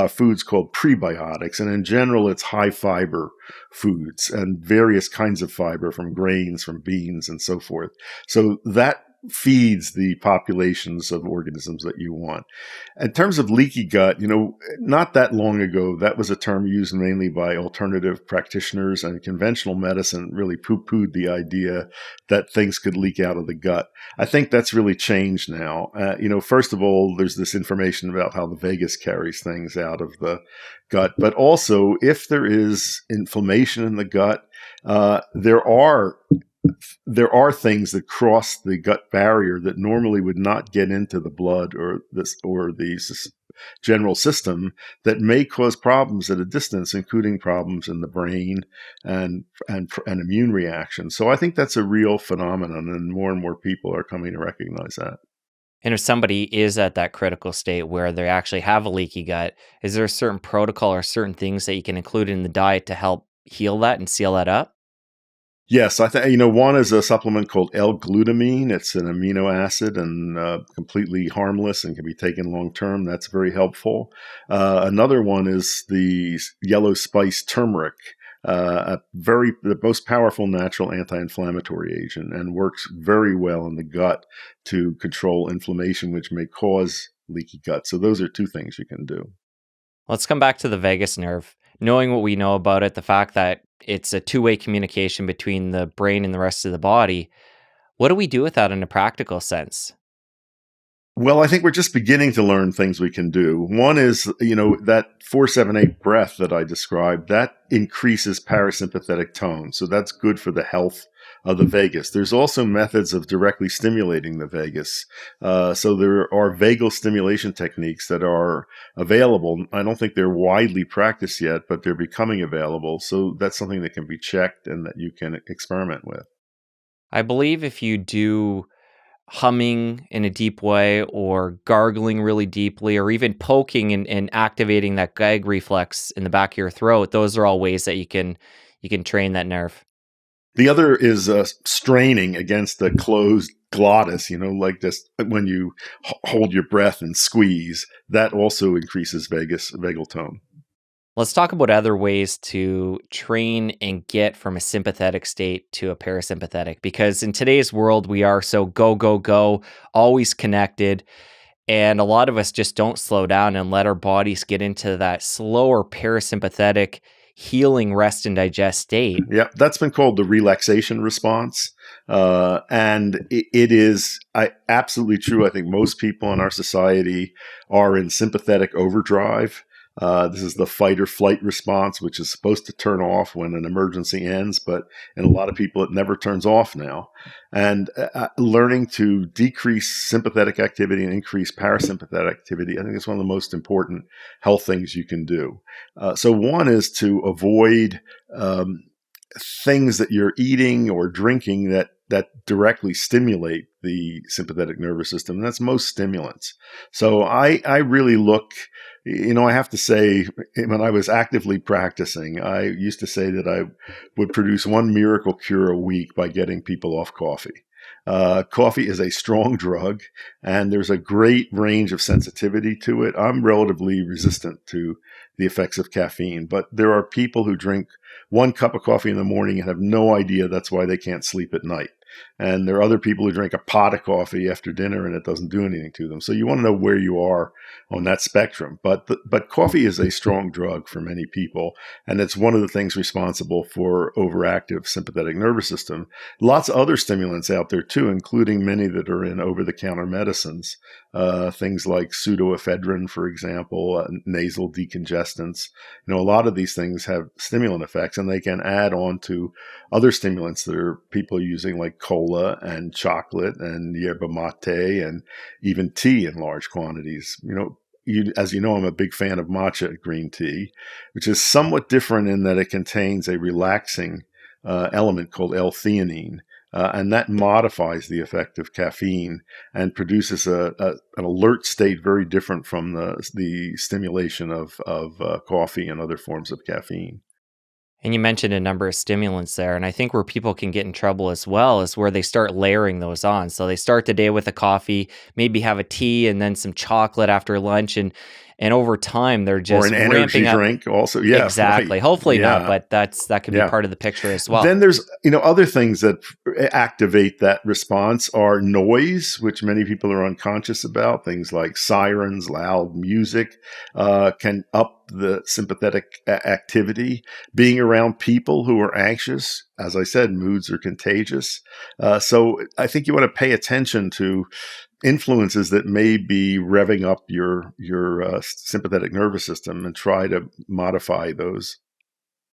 foods called prebiotics. And in general, it's high fiber foods and various kinds of fiber from grains, from beans, and so forth. So that feeds the populations of organisms that you want. In terms of leaky gut, not that long ago, that was a term used mainly by alternative practitioners, and conventional medicine really poo-pooed the idea that things could leak out of the gut. I think that's really changed now. First of all, there's this information about how the vagus carries things out of the gut, but also if there is inflammation in the gut, there are things that cross the gut barrier that normally would not get into the blood or the general system that may cause problems at a distance, including problems in the brain and immune reactions. So I think that's a real phenomenon, and more people are coming to recognize that. And if somebody is at that critical state where they actually have a leaky gut, is there a certain protocol or certain things that you can include in the diet to help heal that and seal that up? Yes, I think one is a supplement called L-glutamine. It's an amino acid and completely harmless and can be taken long term. That's very helpful. Another one is the yellow spice turmeric, the most powerful natural anti-inflammatory agent, and works very well in the gut to control inflammation, which may cause leaky gut. So those are two things you can do. Let's come back to the vagus nerve. Knowing what we know about it, the fact that it's a two-way communication between the brain and the rest of the body, what do we do with that in a practical sense? Well, I think we're just beginning to learn things we can do. One is, that 4-7-8 breath that I described, that increases parasympathetic tone. So that's good for the health of the vagus. There's also methods of directly stimulating the vagus. So there are vagal stimulation techniques that are available. I don't think they're widely practiced yet, but they're becoming available. So that's something that can be checked and that you can experiment with. I believe if you do humming in a deep way or gargling really deeply or even poking and activating that gag reflex in the back of your throat, those are all ways that you can train that nerve. The other is straining against the closed glottis, like this when you hold your breath and squeeze. That also increases vagal tone. Let's talk about other ways to train and get from a sympathetic state to a parasympathetic, because in today's world, we are so go, go, go, always connected. And a lot of us just don't slow down and let our bodies get into that slower parasympathetic healing, rest, and digest state. Yeah, that's been called the relaxation response. And it is absolutely true. I think most people in our society are in sympathetic overdrive. This is the fight or flight response, which is supposed to turn off when an emergency ends, but in a lot of people, it never turns off now. And learning to decrease sympathetic activity and increase parasympathetic activity, I think is one of the most important health things you can do. So one is to avoid things that you're eating or drinking that directly stimulate the sympathetic nervous system. And that's most stimulants. So I really look, I have to say, when I was actively practicing, I used to say that I would produce one miracle cure a week by getting people off coffee. Coffee is a strong drug, and there's a great range of sensitivity to it. I'm relatively resistant to the effects of caffeine, but there are people who drink 1 cup of coffee in the morning and have no idea that's why they can't sleep at night. And there are other people who drink a pot of coffee after dinner and it doesn't do anything to them. So you want to know where you are on that spectrum. But coffee is a strong drug for many people, and it's one of the things responsible for overactive sympathetic nervous system. Lots of other stimulants out there too, including many that are in over-the-counter medicines. Things like pseudoephedrine, for example, nasal decongestants. A lot of these things have stimulant effects, and they can add on to other stimulants that are people using, like cola and chocolate and yerba mate and even tea in large quantities. As you know, I'm a big fan of matcha green tea, which is somewhat different in that it contains a relaxing element called L-theanine. And that modifies the effect of caffeine and produces an alert state very different from the stimulation of coffee and other forms of caffeine. And you mentioned a number of stimulants there, and I think where people can get in trouble as well is where they start layering those on. So they start the day with a coffee, maybe have a tea and then some chocolate after lunch, and over time they're Or just an energy ramping up. drink also. Yeah, Exactly. right. Hopefully not, Yeah. but that could be Yeah. part of the picture as well. Then there's, other things that activate that response are noise, which many people are unconscious about. Things like sirens, loud music, can up the sympathetic activity. Being around people who are anxious, as I said, moods are contagious. So I think you want to pay attention to influences that may be revving up your sympathetic nervous system and try to modify those.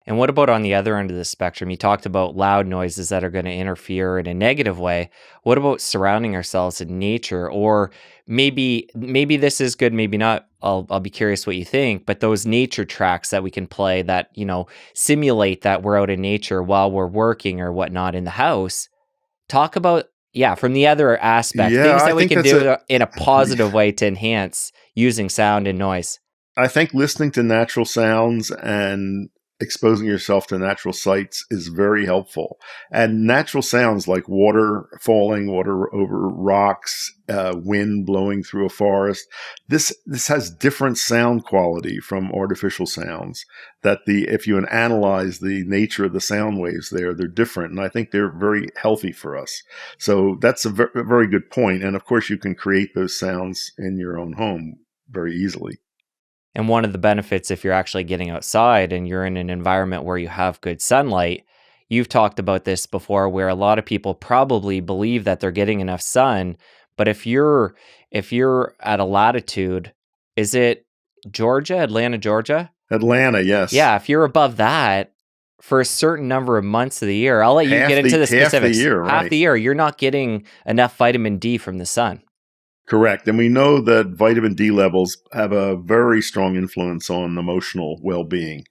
And what about on the other end of the spectrum? You talked about loud noises that are going to interfere in a negative way. What about surrounding ourselves in nature? Or maybe this is good, maybe not. I'll be curious what you think, but those nature tracks that we can play that, simulate that we're out in nature while we're working or whatnot in the house. Talk about, yeah, from the other aspect, Yeah, things I that we think can that's do in a positive way to enhance using sound and noise. I think listening to natural sounds and exposing yourself to natural sights is very helpful. And natural sounds like water falling, water over rocks, wind blowing through a forest. This has different sound quality from artificial sounds. If you analyze the nature of the sound waves there, they're different, and I think they're very healthy for us. So that's a very good point. And of course, you can create those sounds in your own home very easily. And one of the benefits, if you're actually getting outside and you're in an environment where you have good sunlight, you've talked about this before, where a lot of people probably believe that they're getting enough sun. But if you're at a latitude, is it Georgia, Atlanta, Georgia? Atlanta, yes. Yeah, if you're above that for a certain number of months of the year, I'll let you get into the Half the specifics. year, Half right. the year, you're not getting enough vitamin D from the sun. Correct. And we know that vitamin D levels have a very strong influence on emotional well-being.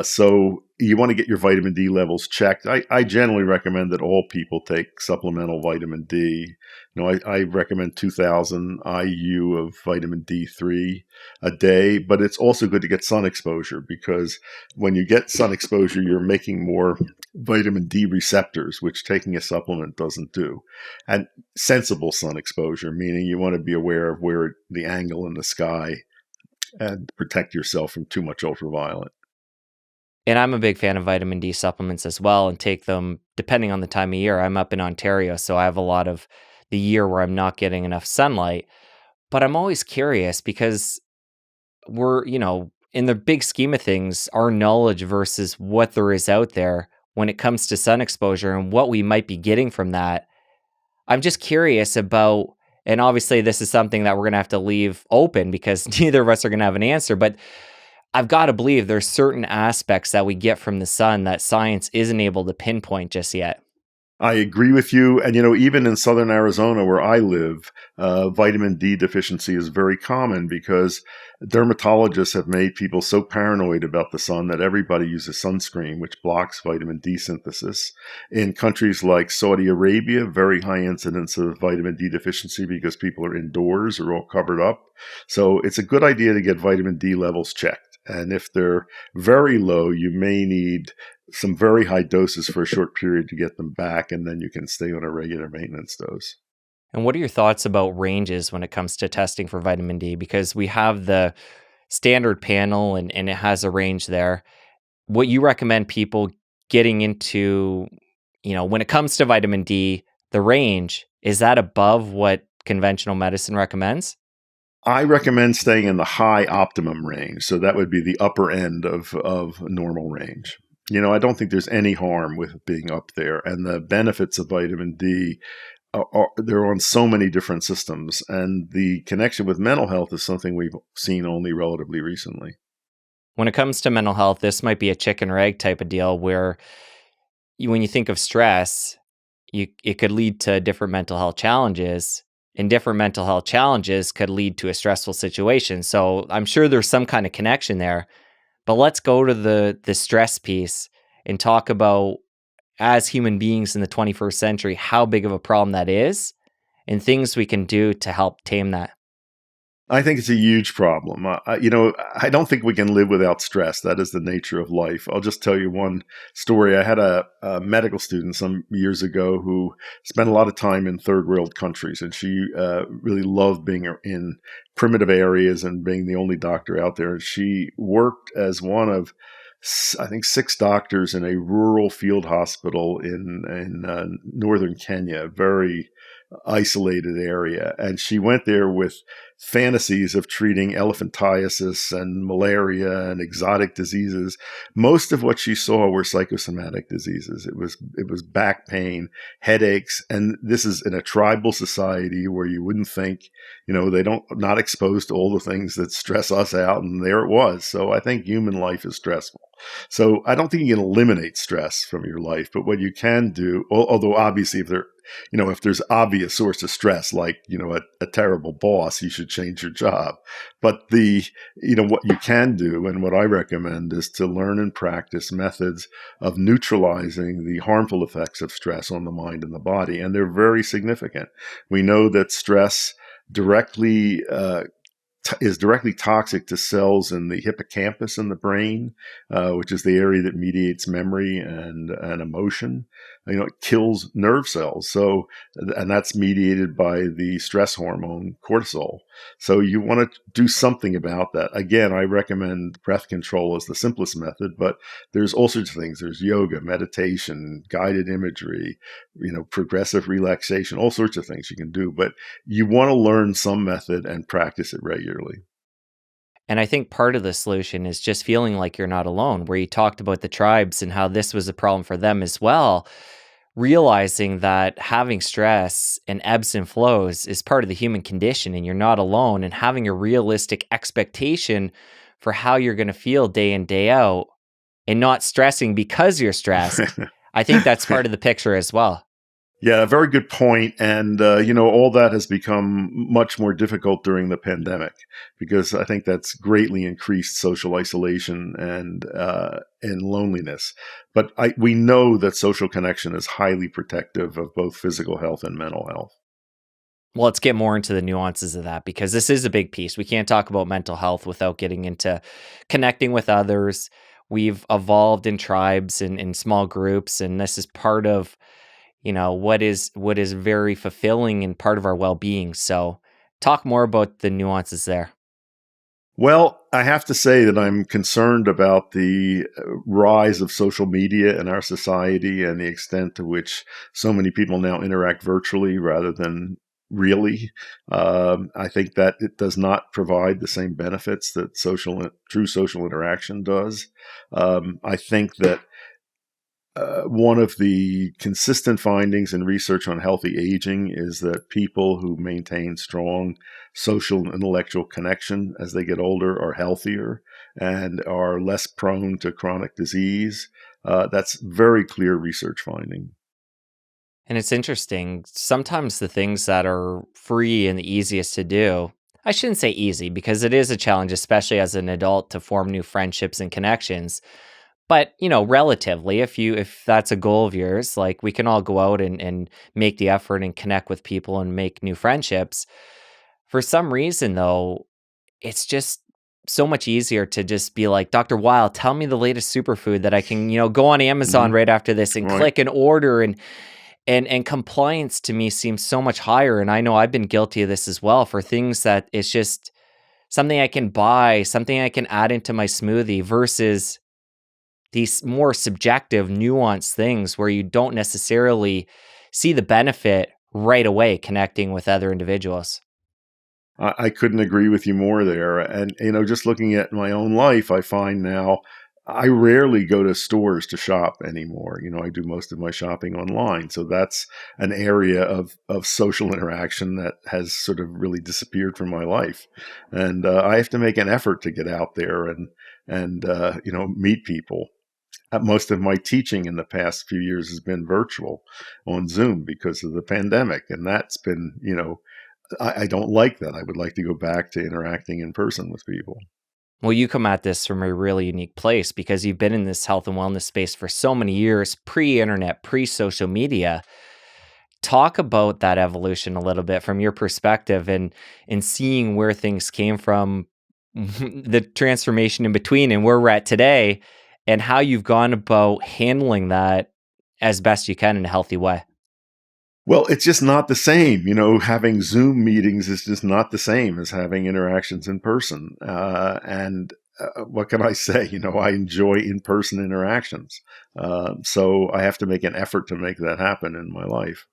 So you want to get your vitamin D levels checked. I generally recommend that all people take supplemental vitamin D. I recommend 2,000 IU of vitamin D3 a day, but it's also good to get sun exposure, because when you get sun exposure, you're making more vitamin D receptors, which taking a supplement doesn't do. And sensible sun exposure, meaning you want to be aware of where the angle in the sky and protect yourself from too much ultraviolet. And I'm a big fan of vitamin D supplements as well, and take them depending on the time of year. I'm up in Ontario, so I have a lot of the year where I'm not getting enough sunlight. But I'm always curious because in the big scheme of things, our knowledge versus what there is out there when it comes to sun exposure and what we might be getting from that. I'm just curious about, and obviously this is something that we're going to have to leave open because neither of us are going to have an answer, but I've got to believe there's certain aspects that we get from the sun that science isn't able to pinpoint just yet. I agree with you. And, even in southern Arizona where I live, vitamin D deficiency is very common because dermatologists have made people so paranoid about the sun that everybody uses sunscreen, which blocks vitamin D synthesis. In countries like Saudi Arabia, very high incidence of vitamin D deficiency because people are indoors or all covered up. So it's a good idea to get vitamin D levels checked. And if they're very low, you may need some very high doses for a short period to get them back, and then you can stay on a regular maintenance dose. And what are your thoughts about ranges when it comes to testing for vitamin D? Because we have the standard panel and it has a range there. What you recommend people getting into, when it comes to vitamin D, the range, is that above what conventional medicine recommends? I recommend staying in the high optimum range. So that would be the upper end of normal range. I don't think there's any harm with being up there. And the benefits of vitamin D they're on so many different systems. And the connection with mental health is something we've seen only relatively recently. When it comes to mental health, this might be a chicken or egg type of deal where when you think of stress, it could lead to different mental health challenges, and different mental health challenges could lead to a stressful situation. So I'm sure there's some kind of connection there. But let's go to the stress piece and talk about, as human beings in the 21st century, how big of a problem that is and things we can do to help tame that. I think it's a huge problem. I don't think we can live without stress. That is the nature of life. I'll just tell you one story. I had a medical student some years ago who spent a lot of time in third world countries, and she really loved being in primitive areas and being the only doctor out there. And she worked as one of, I think, 6 doctors in a rural field hospital in northern Kenya, very isolated area. And she went there with fantasies of treating elephantiasis and malaria and exotic diseases. Most of what she saw were psychosomatic diseases. It was back pain, headaches, and this is in a tribal society where you wouldn't think, they don't not exposed to all the things that stress us out, and there it was. So I think human life is stressful. So I don't think you can eliminate stress from your life, but what you can do, although obviously if there's obvious source of stress, like, a terrible boss, you should change your job. But what you can do, and what I recommend, is to learn and practice methods of neutralizing the harmful effects of stress on the mind and the body. And they're very significant. We know that stress directly is directly toxic to cells in the hippocampus in the brain, which is the area that mediates memory and emotion. It kills nerve cells. So, and that's mediated by the stress hormone cortisol. So you want to do something about that. Again, I recommend breath control as the simplest method, but there's all sorts of things. There's yoga, meditation, guided imagery, progressive relaxation, all sorts of things you can do. But you want to learn some method and practice it regularly. And I think part of the solution is just feeling like you're not alone, where you talked about the tribes and how this was a problem for them as well. Realizing that having stress and ebbs and flows is part of the human condition and you're not alone, and having a realistic expectation for how you're going to feel day in, day out, and not stressing because you're stressed. I think that's part of the picture as well. Yeah, a very good point. And, all that has become much more difficult during the pandemic, because I think that's greatly increased social isolation and loneliness. But we know that social connection is highly protective of both physical health and mental health. Well, let's get more into the nuances of that, because this is a big piece. We can't talk about mental health without getting into connecting with others. We've evolved in tribes and in small groups, and this is part of what is very fulfilling and part of our well-being. So talk more about the nuances there. Well, I have to say that I'm concerned about the rise of social media in our society and the extent to which so many people now interact virtually rather than really. I think that it does not provide the same benefits that true social interaction does. I think that one of the consistent findings in research on healthy aging is that people who maintain strong social and intellectual connection as they get older are healthier and are less prone to chronic disease. That's very clear research finding. And it's interesting. Sometimes the things that are free and the easiest to do, I shouldn't say easy because it is a challenge, especially as an adult, to form new friendships and connections. But, relatively, if that's a goal of yours, like we can all go out and make the effort and connect with people and make new friendships. For some reason, though, it's just so much easier to just be like, Dr. Weil, tell me the latest superfood that I can, go on Amazon right after this and Right. click an order, and compliance to me seems so much higher. And I know I've been guilty of this as well for things that it's just something I can buy, something I can add into my smoothie versus these more subjective, nuanced things where you don't necessarily see the benefit right away connecting with other individuals. I couldn't agree with you more there. And, just looking at my own life, I find now I rarely go to stores to shop anymore. I do most of my shopping online. So that's an area of social interaction that has sort of really disappeared from my life. And I have to make an effort to get out there and meet people. Most of my teaching in the past few years has been virtual on Zoom because of the pandemic. And that's been, I don't like that. I would like to go back to interacting in person with people. Well, you come at this from a really unique place because you've been in this health and wellness space for so many years, pre-internet, pre-social media. Talk about that evolution a little bit from your perspective and seeing where things came from, the transformation in between and where we're at today, and how you've gone about handling that as best you can in a healthy way. Well, it's just not the same. Having Zoom meetings is just not the same as having interactions in person. And what can I say? I enjoy in-person interactions. So I have to make an effort to make that happen in my life.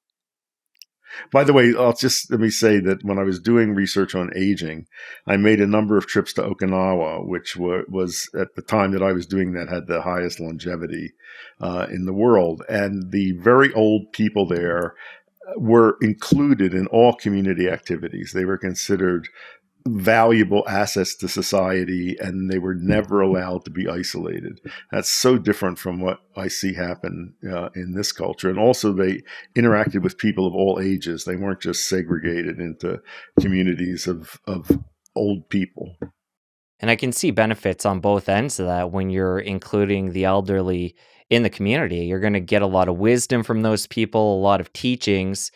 By the way, let me say that when I was doing research on aging, I made a number of trips to Okinawa, which was at the time that I was doing that had the highest longevity in the world. And the very old people there were included in all community activities. They were considered valuable assets to society, and they were never allowed to be isolated. That's so different from what I see happen in this culture. And also, they interacted with people of all ages. They weren't just segregated into communities of old people. And I can see benefits on both ends of that when you're including the elderly in the community. You're going to get a lot of wisdom from those people, a lot of teachings,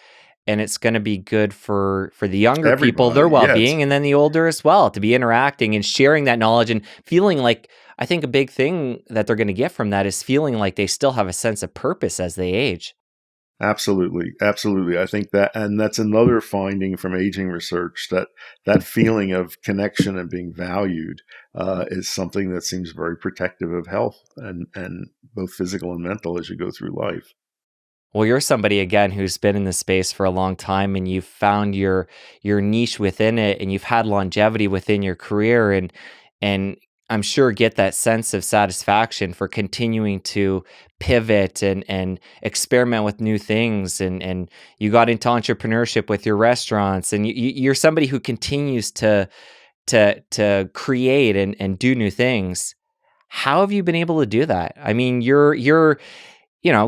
and it's going to be good for the younger people, their well-being, and then the older as well, to be interacting and sharing that knowledge and feeling like, I think a big thing that they're going to get from that is feeling like they still have a sense of purpose as they age. Absolutely. Absolutely. I think that's another finding from aging research, that feeling of connection and being valued is something that seems very protective of health and both physical and mental as you go through life. Well, you're somebody, again, who's been in this space for a long time, and you've found your niche within it, and you've had longevity within your career, and I'm sure get that sense of satisfaction for continuing to pivot and experiment with new things, and you got into entrepreneurship with your restaurants, and you're somebody who continues to create and do new things. How have you been able to do that? I mean, you're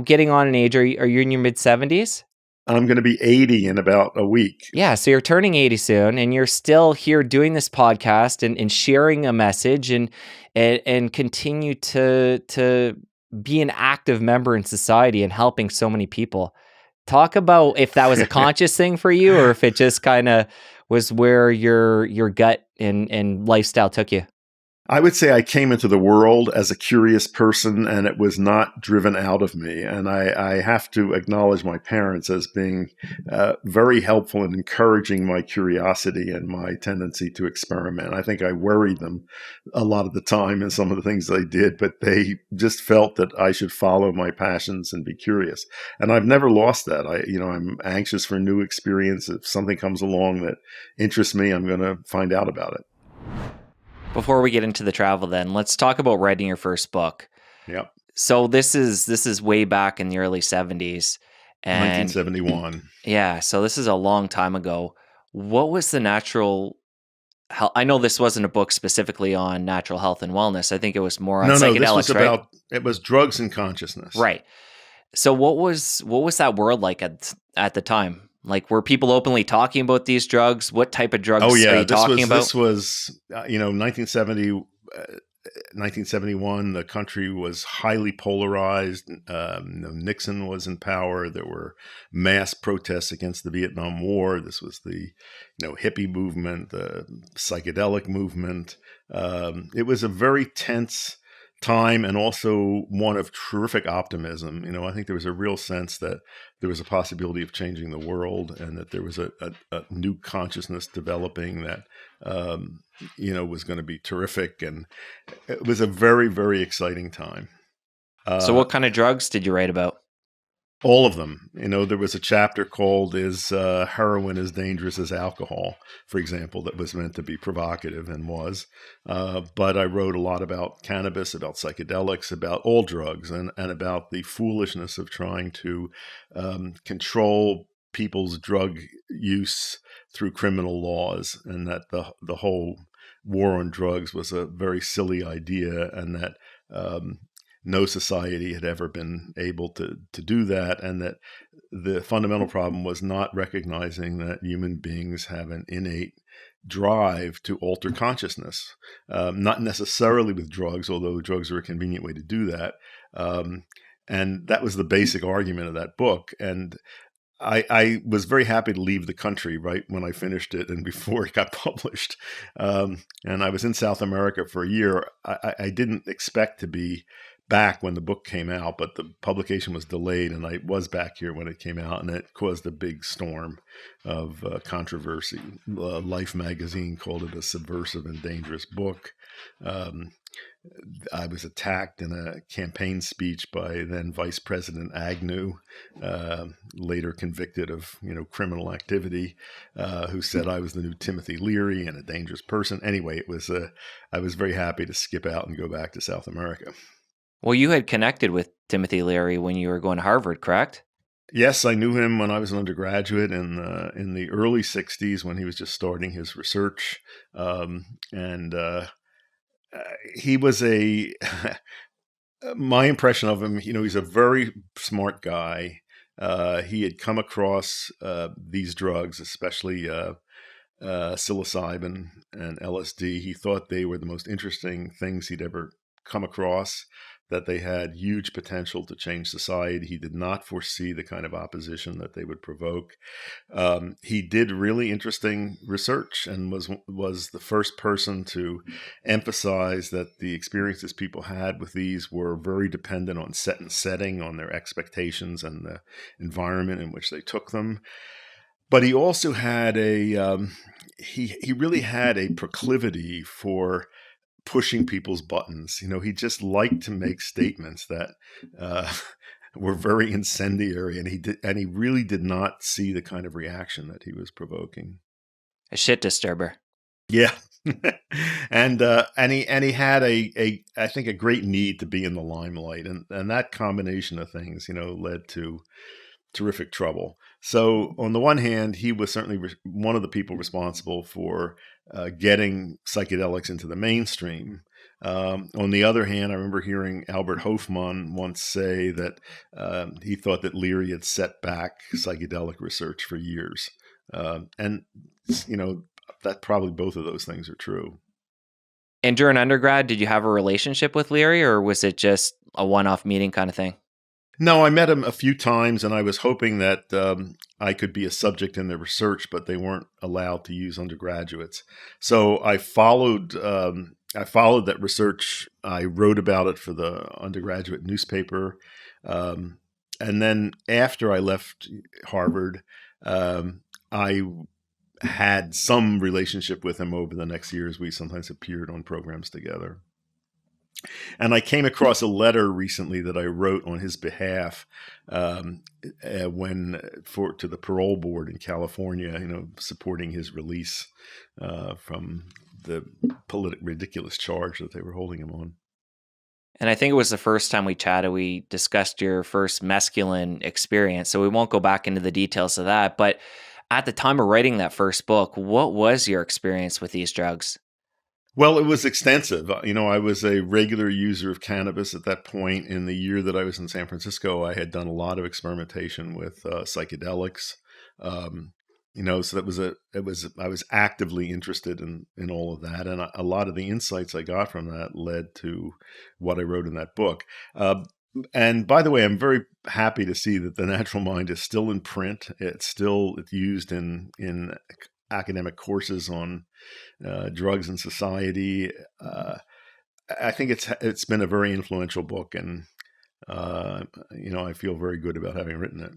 getting on in age. Are you in your mid-70s? I'm going to be 80 in about a week. Yeah, so you're turning 80 soon, and you're still here doing this podcast and sharing a message and continue to be an active member in society and helping so many people. Talk about if that was a conscious thing for you or if it just kind of was where your gut and lifestyle took you. I would say I came into the world as a curious person, and it was not driven out of me. And I have to acknowledge my parents as being very helpful in encouraging my curiosity and my tendency to experiment. I think I worried them a lot of the time in some of the things they did, but they just felt that I should follow my passions and be curious. And I've never lost that. I'm anxious for new experience. If something comes along that interests me, I'm going to find out about it. Before we get into the travel, then let's talk about writing your first book. Yep. So this is way back in the early 70s. And 1971. Yeah, so this is a long time ago. What was the natural health? I know this wasn't a book specifically on natural health and wellness. I think it was more on psychedelics, this was it was drugs and consciousness. Right. So what was that world like at the time? Like, were people openly talking about these drugs? What type of drugs are you talking about? This was, 1970. 1971, the country was highly polarized. Nixon was in power. There were mass protests against the Vietnam War. This was the, hippie movement, the psychedelic movement. It was a very tense time, and also one of terrific optimism. I think there was a real sense that there was a possibility of changing the world, and that there was a new consciousness developing that was going to be terrific. And it was a very, very exciting time. So what kind of drugs did you write about? All of them. There was a chapter called "Is Heroin as Dangerous as Alcohol?" for example, that was meant to be provocative, and was. But I wrote a lot about cannabis, about psychedelics, about all drugs, and about the foolishness of trying to control people's drug use through criminal laws, and that the whole war on drugs was a very silly idea, and that no society had ever been able to do that, and that the fundamental problem was not recognizing that human beings have an innate drive to alter consciousness, not necessarily with drugs, although drugs are a convenient way to do that. And that was the basic argument of that book. And I was very happy to leave the country right when I finished it and before it got published. And I was in South America for a year. I didn't expect to be back when the book came out, but the publication was delayed, and I was back here when it came out, and it caused a big storm of controversy. Life magazine called it a subversive and dangerous book. I was attacked in a campaign speech by then Vice President Agnew, later convicted of criminal activity, who said I was the new Timothy Leary and a dangerous person. Anyway, I was very happy to skip out and go back to South America. Well, you had connected with Timothy Leary when you were going to Harvard, correct? Yes, I knew him when I was an undergraduate in the early '60s, when he was just starting his research, and he was my impression of him. He's a very smart guy. He had come across these drugs, especially psilocybin and LSD. He thought they were the most interesting things he'd ever come across, that they had huge potential to change society. He did not foresee the kind of opposition that they would provoke. He did really interesting research, and was the first person to emphasize that the experiences people had with these were very dependent on set and setting, on their expectations and the environment in which they took them. But he also had he really had a proclivity for pushing people's buttons. He just liked to make statements that were very incendiary, and he really did not see the kind of reaction that he was provoking. A shit disturber. Yeah. and he had I think a great need to be in the limelight, and that combination of things led to terrific trouble. So on the one hand, he was certainly one of the people responsible for getting psychedelics into the mainstream. On the other hand, I remember hearing Albert Hofmann once say that he thought that Leary had set back psychedelic research for years. And that probably both of those things are true. And during undergrad, did you have a relationship with Leary, or was it just a one-off meeting kind of thing? No, I met him a few times, and I was hoping that I could be a subject in their research, but they weren't allowed to use undergraduates. So I followed that research. I wrote about it for the undergraduate newspaper, and then after I left Harvard, I had some relationship with him over the next years. We sometimes appeared on programs together. And I came across a letter recently that I wrote on his behalf to the parole board in California, supporting his release from the ridiculous charge that they were holding him on. And I think it was the first time we chatted, we discussed your first mescaline experience. So we won't go back into the details of that. But at the time of writing that first book, what was your experience with these drugs? Well, it was extensive. I was a regular user of cannabis at that point. In the year that I was in San Francisco, I had done a lot of experimentation with psychedelics. So I was actively interested in all of that, and a lot of the insights I got from that led to what I wrote in that book. And by the way, I'm very happy to see that The Natural Mind is still in print. It's used in academic courses on drugs and society. I think it's been a very influential book, and I feel very good about having written it.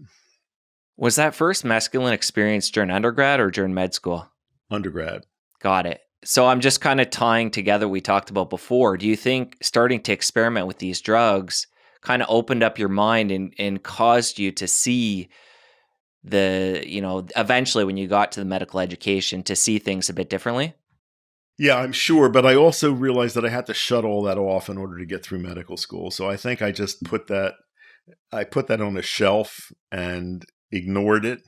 Was that first masculine experience during undergrad or during med school? Undergrad. Got it. So I'm just kind of tying together what we talked about before. Do you think starting to experiment with these drugs kind of opened up your mind and caused you to see eventually when you got to the medical education to see things a bit differently? Yeah, I'm sure, but I also realized that I had to shut all that off in order to get through medical school. So I think I just put that on a shelf and ignored it,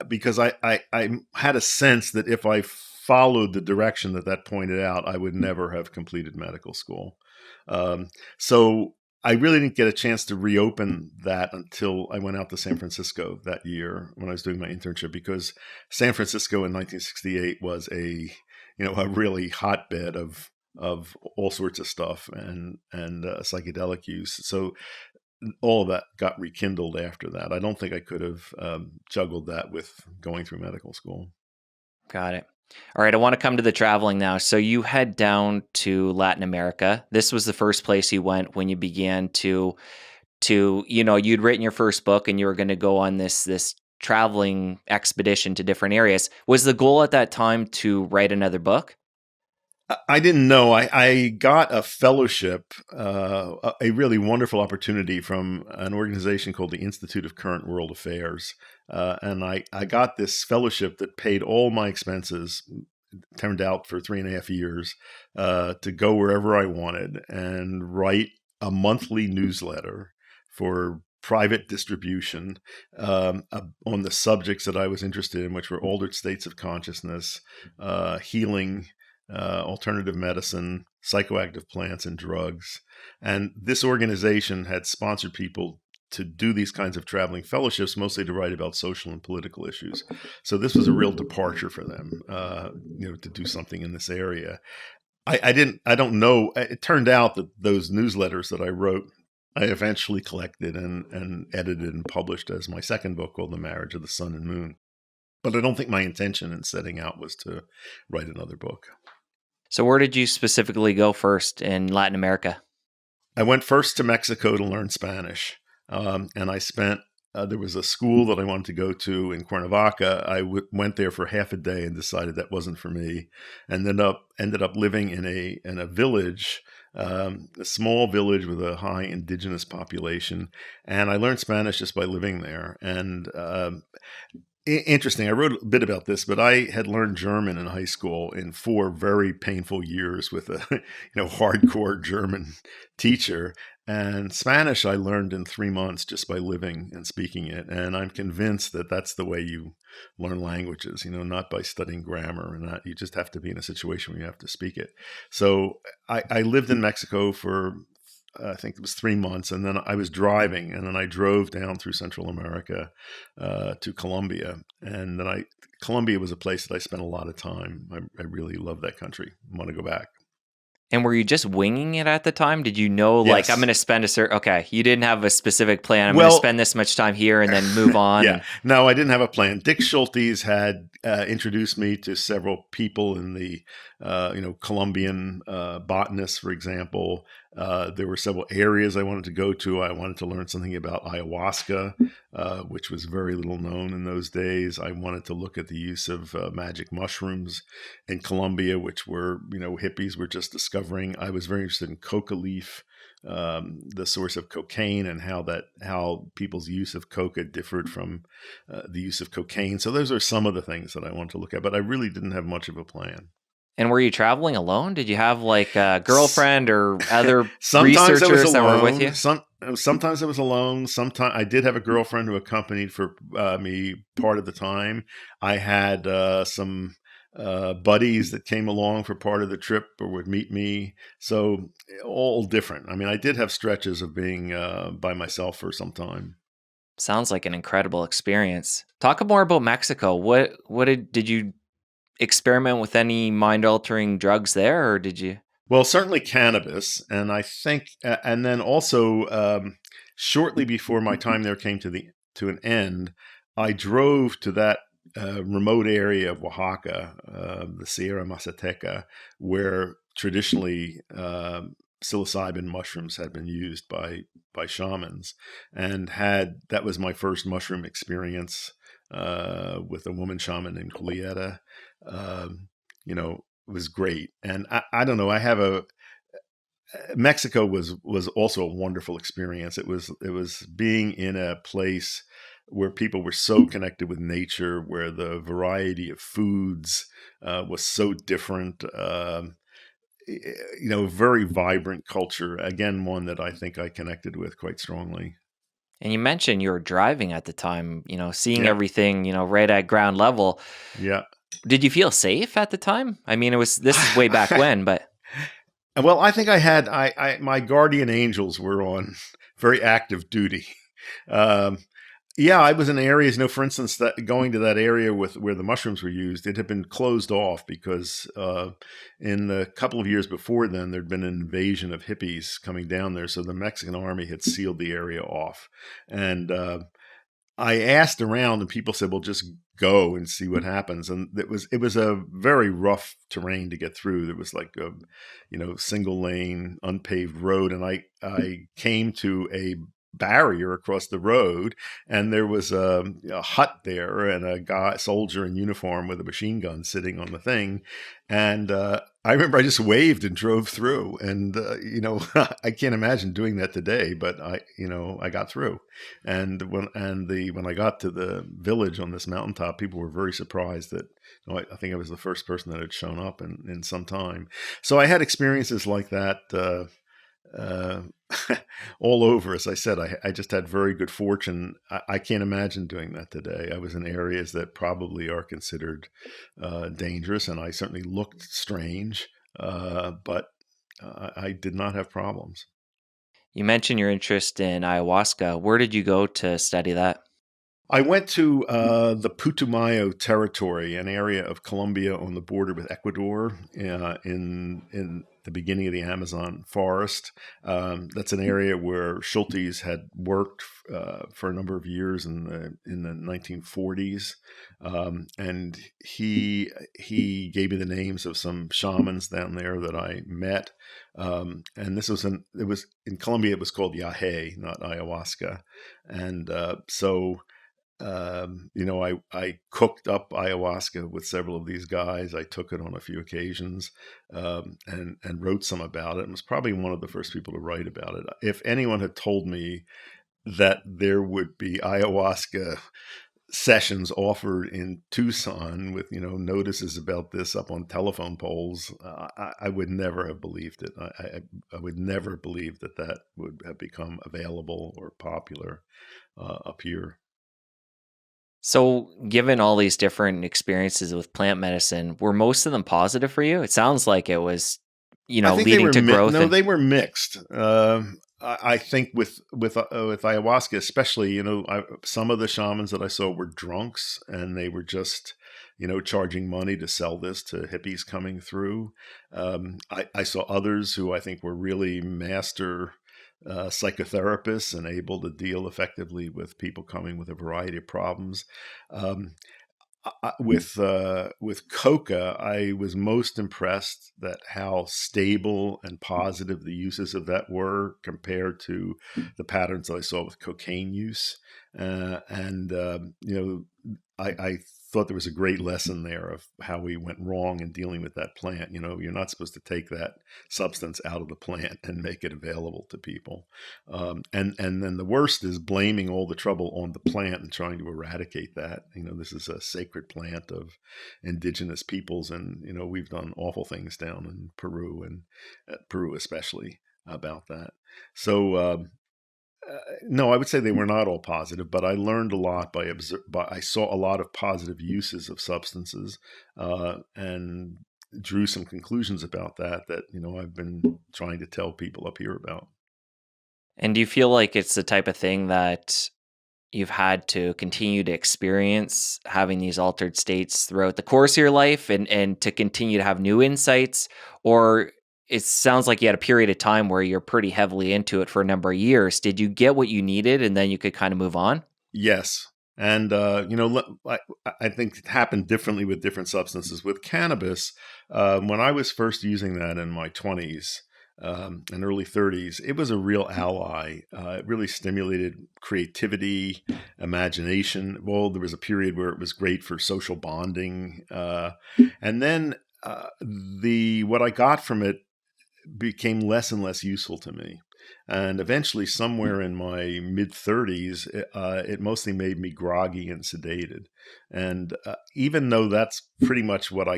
because I had a sense that if I followed the direction that pointed out, I would never have completed medical school. So I really didn't get a chance to reopen that until I went out to San Francisco that year when I was doing my internship, because San Francisco in 1968 was a really hotbed of all sorts of stuff and psychedelic use. So all of that got rekindled after that. I don't think I could have juggled that with going through medical school. Got it. All right, I want to come to the traveling now. So you head down to Latin America. This was the first place you went when you began you'd written your first book and you were going to go on this traveling expedition to different areas. Was the goal at that time to write another book? I didn't know. I got a fellowship, a really wonderful opportunity from an organization called the Institute of Current World Affairs. And I got this fellowship that paid all my expenses, turned out for 3.5 years, to go wherever I wanted and write a monthly newsletter for private distribution, on the subjects that I was interested in, which were altered states of consciousness, healing, alternative medicine, psychoactive plants, and drugs. And this organization had sponsored people to do these kinds of traveling fellowships, mostly to write about social and political issues. So this was a real departure for them, to do something in this area. I don't know. It turned out that those newsletters that I wrote, I eventually collected and edited and published as my second book called The Marriage of the Sun and Moon. But I don't think my intention in setting out was to write another book. So where did you specifically go first in Latin America? I went first to Mexico to learn Spanish, and I spent. There was a school that I wanted to go to in Cuernavaca. I went there for half a day and decided that wasn't for me, and then ended up living in a village, a small village with a high indigenous population, and I learned Spanish just by living there. And interesting. I wrote a bit about this, but I had learned German in high school in 4 very painful years with a hardcore German teacher. And Spanish I learned in 3 months just by living and speaking it. And I'm convinced that that's the way you learn languages, not by studying grammar and that. You just have to be in a situation where you have to speak it. So I lived in Mexico for, I think it was 3 months, and then I was driving, and then I drove down through Central America to Colombia, and then Colombia was a place that I spent a lot of time. I really love that country. I want to go back. And were you just winging it at the time? Did you know, like, I'm Yes. going to spend okay, you didn't have a specific plan. I'm going to Well, spend this much time here and then move on. yeah. No, I didn't have a plan. Dick Schultes had introduced me to several people in the, Colombian botanists, for example. There were several areas I wanted to go to. I wanted to learn something about ayahuasca, which was very little known in those days. I wanted to look at the use of magic mushrooms in Colombia, which were, hippies were just discovering. I was very interested in coca leaf, the source of cocaine, and how people's use of coca differed from the use of cocaine. So those are some of the things that I wanted to look at, but I really didn't have much of a plan. And were you traveling alone? Did you have like a girlfriend or other Sometimes I was researchers that were with alone. you? Sometimes I was alone. Sometimes I did have a girlfriend who accompanied for me part of the time. I had some buddies that came along for part of the trip or would meet me. So all different. I mean, I did have stretches of being by myself for some time. Sounds like an incredible experience. Talk more about Mexico. What did you experiment with any mind-altering drugs there, or did you? Well, certainly cannabis, and I think, and then also shortly before my time there came to an end, I drove to that remote area of Oaxaca, the Sierra Mazateca, where traditionally psilocybin mushrooms had been used by shamans, and had that was my first mushroom experience with a woman shaman named Julieta. Um, you know, was great. And I don't know. I have a Mexico was also a wonderful experience. It was being in a place where people were so connected with nature, where the variety of foods was so different. Very vibrant culture. Again, one that I think I connected with quite strongly. And you mentioned you were driving at the time, seeing Yeah, everything, right at ground level. yeah. Did you feel safe at the time? I mean, this is way back when, but Well, I think I had my guardian angels were on very active duty. Um, yeah, I was in areas. For instance, that going to that area with where the mushrooms were used, it had been closed off because in the couple of years before then, there'd been an invasion of hippies coming down there, so the Mexican army had sealed the area off, and I asked around, and people said, "Well, just go and see what happens." And it was a very rough terrain to get through. There was like a, single lane unpaved road, and I came to a barrier across the road, and there was a hut there, and a guy soldier in uniform with a machine gun sitting on the thing, and I remember I just waved and drove through, and I can't imagine doing that today, but I got through. And when I got to the village on this mountaintop, people were very surprised that I think I was the first person that had shown up in some time. So I had experiences like that uh, all over. As I said, I just had very good fortune. I can't imagine doing that today. I was in areas that probably are considered dangerous, and I certainly looked strange, but I did not have problems. you mentioned your interest in ayahuasca. Where did you go to study that? I went to the Putumayo territory, an area of Colombia on the border with Ecuador, in the beginning of the Amazon forest. That's an area where Schultes had worked for a number of years in the 1940s, and he gave me the names of some shamans down there that I met. And it was in Colombia. It was called yahe, not ayahuasca, and so I cooked up ayahuasca with several of these guys. I took it on a few occasions, and wrote some about it, and was probably one of the first people to write about it. If anyone had told me that there would be ayahuasca sessions offered in Tucson with notices about this up on telephone poles, I would never have believed it. I would never believe that would have become available or popular up here. So, given all these different experiences with plant medicine, were most of them positive for you? It sounds like it was, I think they leading were to growth no, and they were mixed. I think with ayahuasca, especially, some of the shamans that I saw were drunks, and they were just, charging money to sell this to hippies coming through. I saw others who I think were really master psychotherapists and able to deal effectively with people coming with a variety of problems. Um, with coca, I was most impressed that how stable and positive the uses of that were compared to the patterns that I saw with cocaine use. And I thought there was a great lesson there of how we went wrong in dealing with that plant. You're not supposed to take that substance out of the plant and make it available to people. And then the worst is blaming all the trouble on the plant and trying to eradicate that. This is a sacred plant of indigenous peoples, and we've done awful things down in Peru, and Peru especially, about that. So no, I would say they were not all positive, but I learned a lot I saw a lot of positive uses of substances, and drew some conclusions about that I've been trying to tell people up here about. do you feel like it's the type of thing that you've had to continue to experience having these altered states throughout the course of your life and to continue to have new insights? Or it sounds like you had a period of time where you're pretty heavily into it for a number of years. Did you get what you needed and then you could kind of move on? Yes. And, I think it happened differently with different substances. With cannabis, when I was first using that in my 20s and early 30s, it was a real ally. It really stimulated creativity, imagination. Well, there was a period where it was great for social bonding. And then what I got from it became less and less useful to me. And eventually, somewhere in my mid 30s, it mostly made me groggy and sedated. And even though that's pretty much what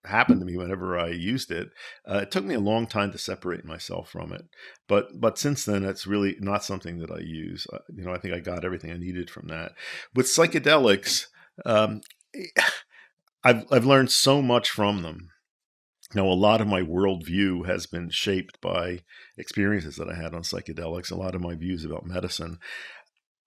happened to me whenever I used it, it took me a long time to separate myself from it. But since then, it's really not something that I use. I think I got everything I needed from that. With psychedelics, um, I've learned so much from them. Now, a lot of my worldview has been shaped by experiences that I had on psychedelics, a lot of my views about medicine.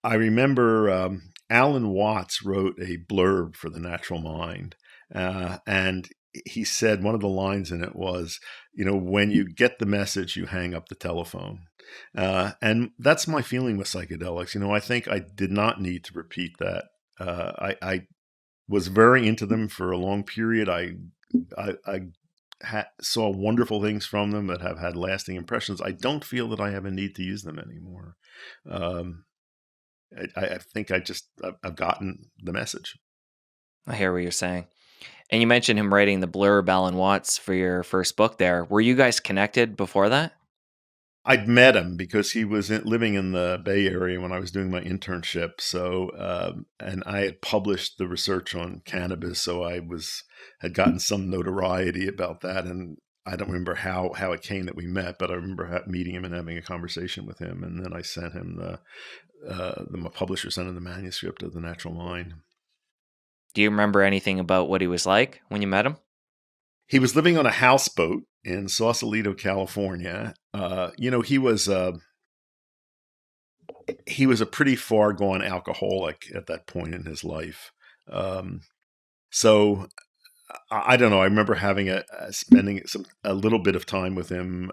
I remember Alan Watts wrote a blurb for The Natural Mind, and he said one of the lines in it was, when you get the message, you hang up the telephone. And that's my feeling with psychedelics. I think I did not need to repeat that. I was very into them for a long period. I saw wonderful things from them that have had lasting impressions. I don't feel that I have a need to use them anymore. Um, I think I've gotten the message. I hear what you're saying. And you mentioned him writing the blurb, Alan Watts, for your first book there. Were you guys connected before that? I'd met him because he was living in the Bay Area when I was doing my internship. So, and I had published the research on cannabis, so had gotten some notoriety about that. And I don't remember how it came that we met, but I remember meeting him and having a conversation with him. And then I sent him my publisher sent him the manuscript of The Natural Mind. Do you remember anything about what he was like when you met him? He was living on a houseboat in Sausalito, California. He was a pretty far gone alcoholic at that point in his life. So I don't know. I remember spending a little bit of time with him,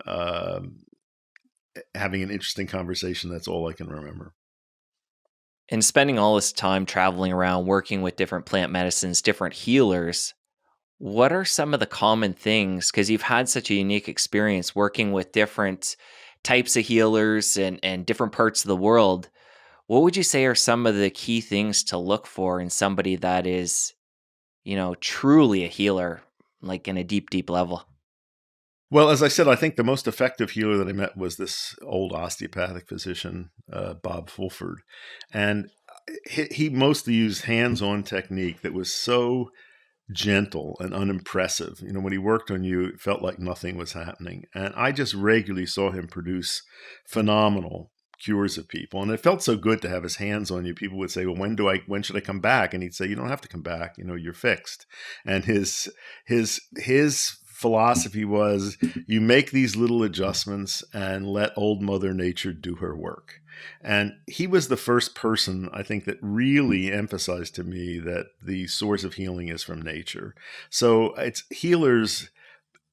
having an interesting conversation. That's all I can remember. And spending all this time traveling around, working with different plant medicines, different healers, what are some of the common things? Because you've had such a unique experience working with different types of healers and different parts of the world. What would you say are some of the key things to look for in somebody that is, truly a healer, like in a deep, deep level? Well, as I said, I think the most effective healer that I met was this old osteopathic physician, Bob Fulford. And he mostly used hands-on technique that was so gentle and unimpressive. When he worked on you, it felt like nothing was happening. And I just regularly saw him produce phenomenal cures of people. And it felt so good to have his hands on you. People would say, well, when should I come back? And he'd say, you don't have to come back. You're fixed. And his philosophy was, you make these little adjustments and let old Mother Nature do her work. And he was the first person, I think, that really emphasized to me that the source of healing is from nature. So it's healers,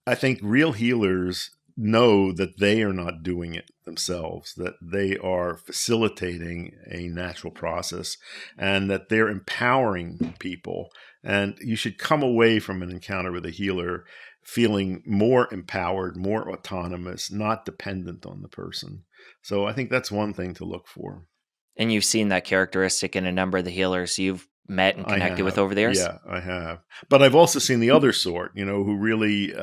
I think real healers know that they are not doing it themselves, that they are facilitating a natural process and that they're empowering people. And you should come away from an encounter with a healer feeling more empowered, more autonomous, not dependent on the person. So I think that's one thing to look for. And you've seen that characteristic in a number of the healers you've met and I connected with have. over the years? Yeah, I have. But I've also seen the other sort, who really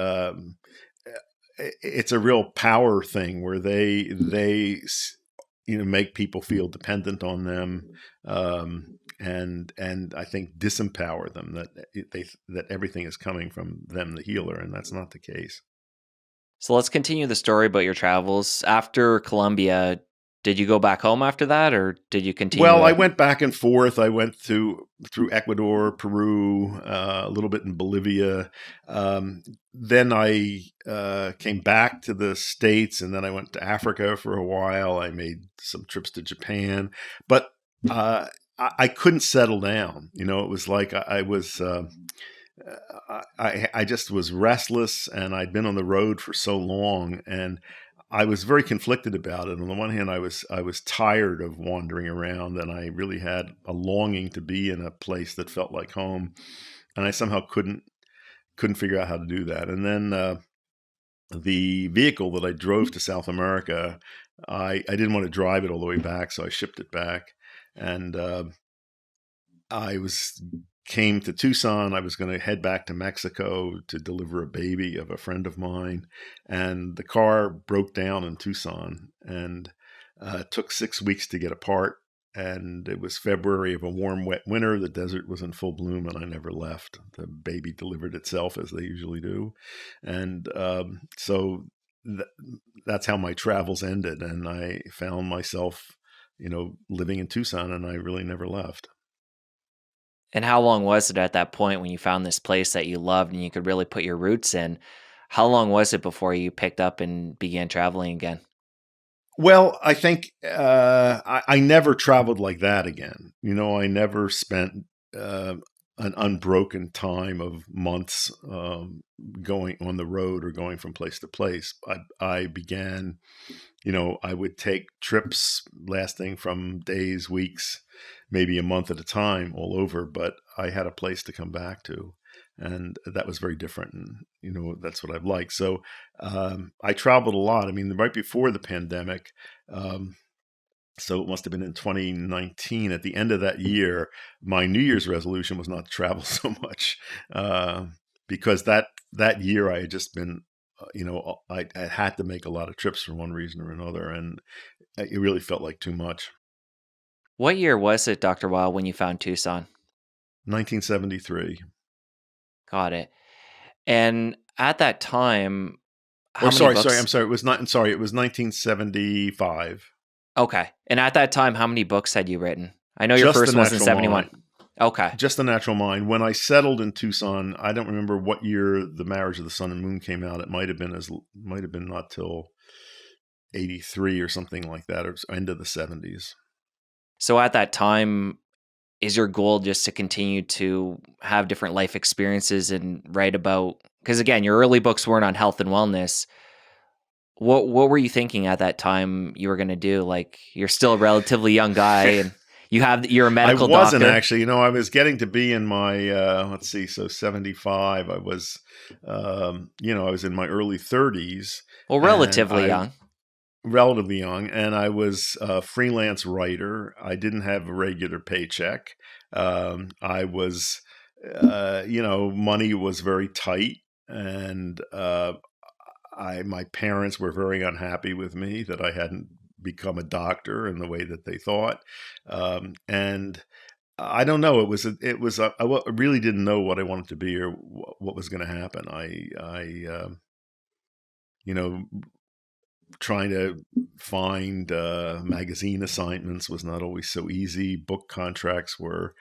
it's a real power thing where they make people feel dependent on them, and I think disempower them, that everything is coming from them, the healer, and that's not the case. So let's continue the story about your travels. After Colombia, did you go back home after that, or did you continue Well, I to? went back and forth. I went through Ecuador, Peru, a little bit in Bolivia. Then I came back to the States, and then I went to Africa for a while. I made some trips to Japan, but uh, I couldn't settle down. It was like I was. I just was restless, and I'd been on the road for so long, and I was very conflicted about it. On the one hand, I was tired of wandering around, and I really had a longing to be in a place that felt like home, and I somehow couldn't figure out how to do that. And then the vehicle that I drove to South America, I didn't want to drive it all the way back, so I shipped it back, and I was came to Tucson. I was going to head back to Mexico to deliver a baby of a friend of mine, and the car broke down in Tucson, and it took 6 weeks to get apart. And it was February of a warm, wet winter. The desert was in full bloom, and I never left. The baby delivered itself as they usually do, and so th- that's how my travels ended. And I found myself, living in Tucson, and I really never left. And how long was it at that point when you found this place that you loved and you could really put your roots in? How long was it before you picked up and began traveling again? Well, I think I never traveled like that again. I never spent uh, an unbroken time of months going on the road or going from place to place. I began, I would take trips lasting from days, weeks, maybe a month at a time all over, but I had a place to come back to. And that was very different. And, that's what I've liked. So I traveled a lot. I mean, right before the pandemic, um, so it must have been in 2019. At the end of that year, my New Year's resolution was not to travel so much uh, because that year I had just been, I had to make a lot of trips for one reason or another, and it really felt like too much. What year was it, Dr. Weil, when you found Tucson? 1973, Got it. And at that time, how or many sorry, I'm books? sorry. It was not. Sorry, it was 1975. Okay. And at that time, how many books had you written? I know your Just the first one was in natural 71. mind. Okay. Just the natural mind. When I settled in Tucson, I don't remember what year The Marriage of the Sun and Moon came out. It might have been not till 83 or something like that, or end of the 70s. So at that time, is your goal just to continue to have different life experiences and write about, because again, your early books weren't on health and wellness. What were you thinking at that time you were going to do? Like, you're still a relatively young guy and you're a I medical wasn't doctor. actually, I was getting to be in my, let's see, so 75. I was in my early 30s, Well, and relatively young. relatively young, and I was a freelance writer. I didn't have a regular paycheck. I was, money was very tight, and my parents were very unhappy with me that I hadn't become a doctor in the way that they thought, and I don't know. I really didn't know what I wanted to be or what was going to happen. You know, trying to find magazine assignments was not always so easy. Book contracts were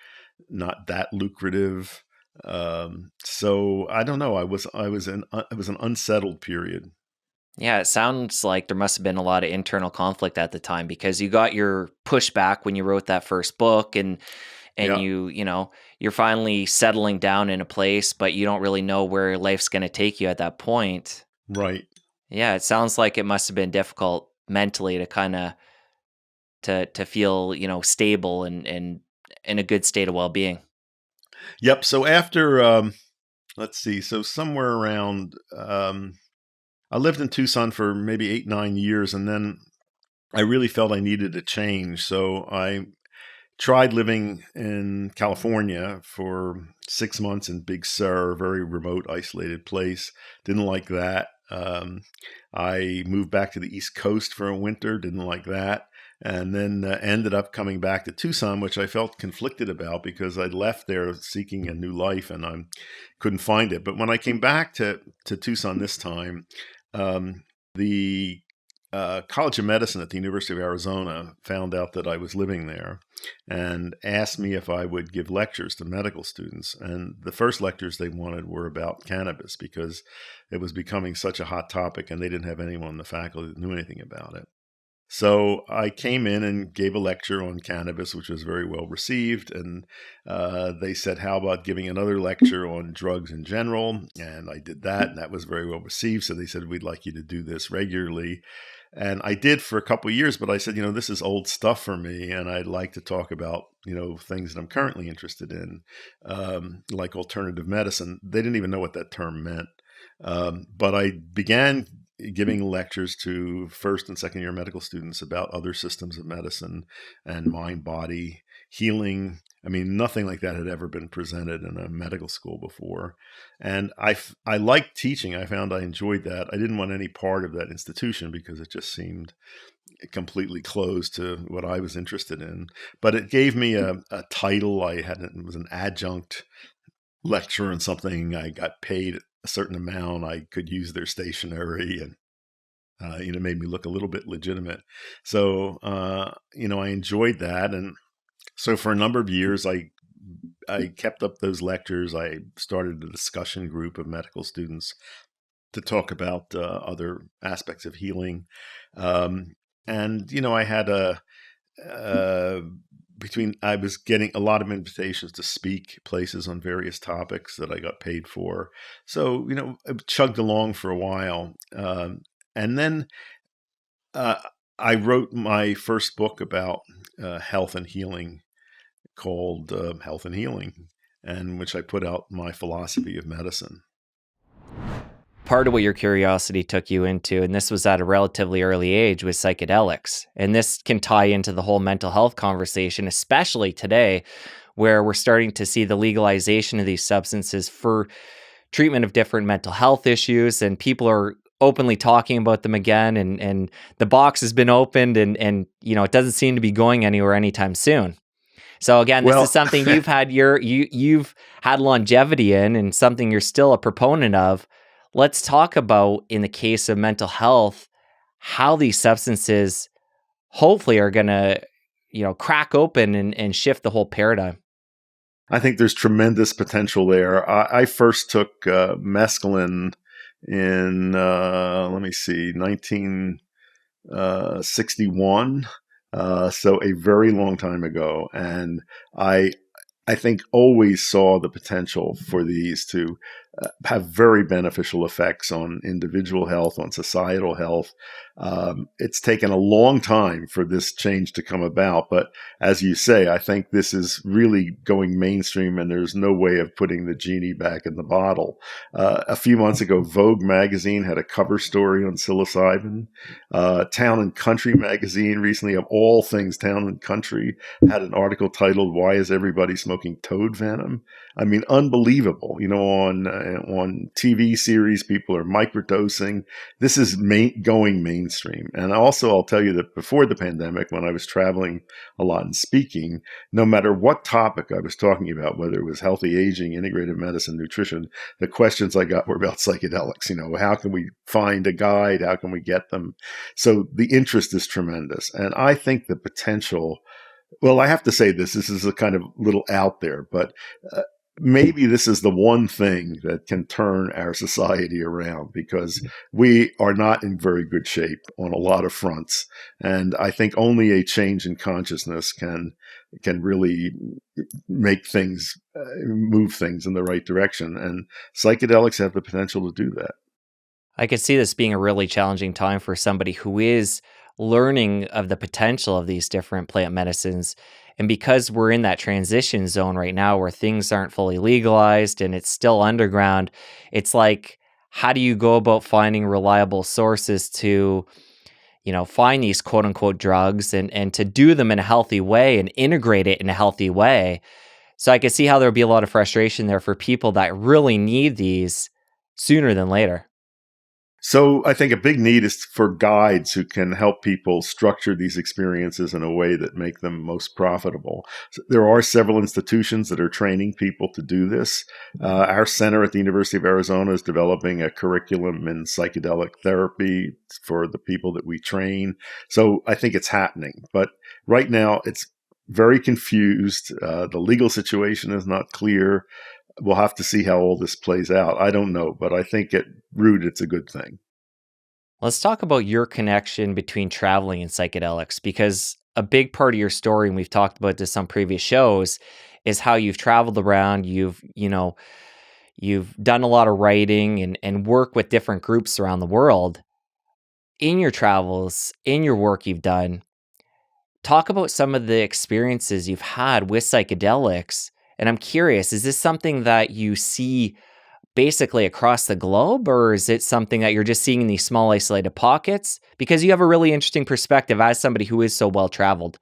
not that lucrative. So I don't know. It was an unsettled period. Yeah, it sounds like there must have been a lot of internal conflict at the time because you got your pushback when you wrote that first book and Yeah, you're finally settling down in a place, but you don't really know where life's going to take you at that point. right. Yeah, it sounds like it must have been difficult mentally to kind of to feel, stable and in a good state of well-being. Yep. So after, let's see, so somewhere around, I lived in Tucson for maybe 8, 9 years, and then I really felt I needed a change. So I tried living in California for 6 months in Big Sur, a very remote, isolated place. Didn't like that. I moved back to the East Coast for a winter. Didn't like that. And then ended up coming back to Tucson, which I felt conflicted about because I'd left there seeking a new life and I couldn't find it. But when I came back to Tucson this time, the College of Medicine at the University of Arizona found out that I was living there and asked me if I would give lectures to medical students. And the first lectures they wanted were about cannabis because it was becoming such a hot topic and they didn't have anyone in the faculty that knew anything about it. So I came in and gave a lecture on cannabis, which was very well received. And they said, how about giving another lecture on drugs in general? And I did that, and that was very well received. So they said, we'd like you to do this regularly. And I did for a couple of years, but I said, this is old stuff for me, and I'd like to talk about, things that I'm currently interested in, like alternative medicine. They didn't even know what that term meant. But I began giving lectures to first and second year medical students about other systems of medicine and mind body healing. I mean, nothing like that had ever been presented in a medical school before. And I liked teaching. I found I enjoyed that. I didn't want any part of that institution because it just seemed completely closed to what I was interested in. But it gave me a title. It was an adjunct lecturer in something. I got paid a certain amount. I could use their stationery, and made me look a little bit legitimate. So I enjoyed that, and so for a number of years, I kept up those lectures. I started a discussion group of medical students to talk about other aspects of healing, and I had uh, I was getting a lot of invitations to speak places on various topics that I got paid for. So, I chugged along for a while. And then uh, I wrote my first book about health and healing called Health and Healing, and which I put out my philosophy of medicine. Part of what your curiosity took you into, and this was at a relatively early age, was psychedelics. And this can tie into the whole mental health conversation, especially today, where we're starting to see the legalization of these substances for treatment of different mental health issues, and people are openly talking about them again, and the box has been opened, and it doesn't seem to be going anywhere anytime soon. So again, this is something you've had you've had longevity in, and something you're still a proponent of. Let's talk about, in the case of mental health, how these substances hopefully are going to, crack open and shift the whole paradigm. I think there's tremendous potential there. I first took mescaline in, 1961. So a very long time ago. And I think always saw the potential for these to have very beneficial effects on individual health, on societal health. It's taken a long time for this change to come about, but as you say, I think this is really going mainstream, and there's no way of putting the genie back in the bottle. A few months ago, Vogue magazine had a cover story on psilocybin. Town and Country magazine recently, of all things, Town and Country, had an article titled "Why is Everybody Smoking Toad Venom?" I mean, unbelievable. On TV series, people are microdosing. This is going mainstream. And also, I'll tell you that before the pandemic, when I was traveling a lot and speaking, no matter what topic I was talking about, whether it was healthy aging, integrative medicine, nutrition, the questions I got were about psychedelics. How can we find a guide? How can we get them? So the interest is tremendous. And I think the potential, well, I have to say this is a kind of little out there, but maybe this is the one thing that can turn our society around, because we are not in very good shape on a lot of fronts. And I think only a change in consciousness can really make things, move things in the right direction. And psychedelics have the potential to do that. I could see this being a really challenging time for somebody who is learning of the potential of these different plant medicines. And because we're in that transition zone right now where things aren't fully legalized and it's still underground, it's like, how do you go about finding reliable sources to, find these quote unquote drugs and to do them in a healthy way and integrate it in a healthy way? So I could see how there would be a lot of frustration there for people that really need these sooner than later. So I think a big need is for guides who can help people structure these experiences in a way that make them most profitable. So there are several institutions that are training people to do this. Our center at the University of Arizona is developing a curriculum in psychedelic therapy for the people that we train. So I think it's happening. But right now it's very confused. The legal situation is not clear. We'll have to see how all this plays out. I don't know, but I think at root, it's a good thing. Let's talk about your connection between traveling and psychedelics, because a big part of your story, and we've talked about this on previous shows, is how you've traveled around. You've done a lot of writing and work with different groups around the world. In your travels, in your work you've done, talk about some of the experiences you've had with psychedelics. And I'm curious, is this something that you see basically across the globe, or is it something that you're just seeing in these small isolated pockets? Because you have a really interesting perspective as somebody who is so well traveled.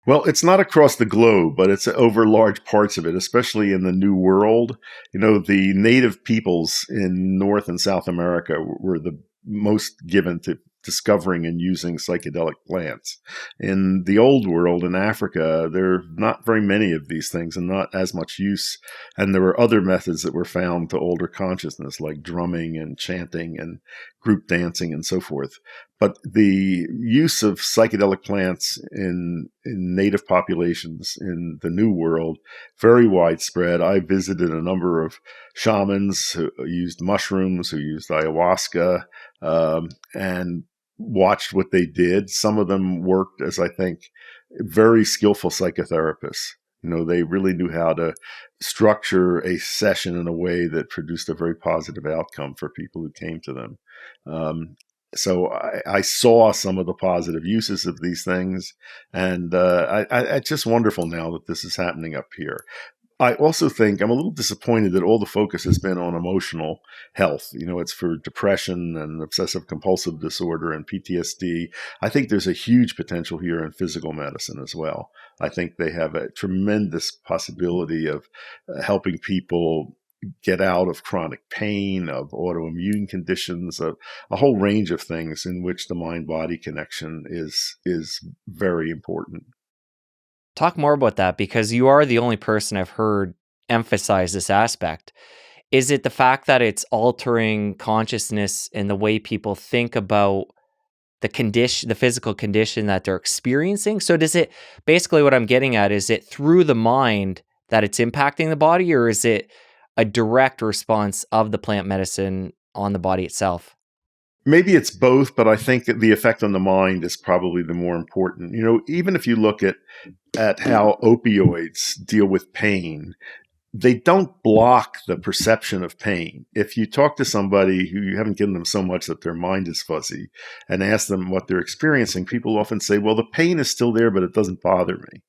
Well, it's not across the globe, but it's over large parts of it, especially in the New World. The native peoples in North and South America were the most given to discovering and using psychedelic plants. In the Old World, in Africa, there are not very many of these things and not as much use. And there were other methods that were found to alter consciousness, like drumming and chanting and group dancing and so forth. But the use of psychedelic plants in native populations in the New World, very widespread. I visited a number of shamans who used mushrooms, who used ayahuasca, and watched what they did. Some of them worked as, I think, very skillful psychotherapists. They really knew how to structure a session in a way that produced a very positive outcome for people who came to them. So I saw some of the positive uses of these things, and it's just wonderful now that this is happening up here. I also think I'm a little disappointed that all the focus has been on emotional health. It's for depression and obsessive compulsive disorder and PTSD. I think there's a huge potential here in physical medicine as well. I think they have a tremendous possibility of helping people get out of chronic pain, of autoimmune conditions, of a whole range of things in which the mind-body connection is very important. Talk more about that, because you are the only person I've heard emphasize this aspect. Is it the fact that it's altering consciousness and the way people think about the physical condition that they're experiencing? So does it, basically what I'm getting at, is it through the mind that it's impacting the body, or is it a direct response of the plant medicine on the body itself? Maybe it's both, but I think that the effect on the mind is probably the more important. Even if you look at how opioids deal with pain, they don't block the perception of pain. If you talk to somebody who you haven't given them so much that their mind is fuzzy and ask them what they're experiencing, people often say, well, the pain is still there, but it doesn't bother me.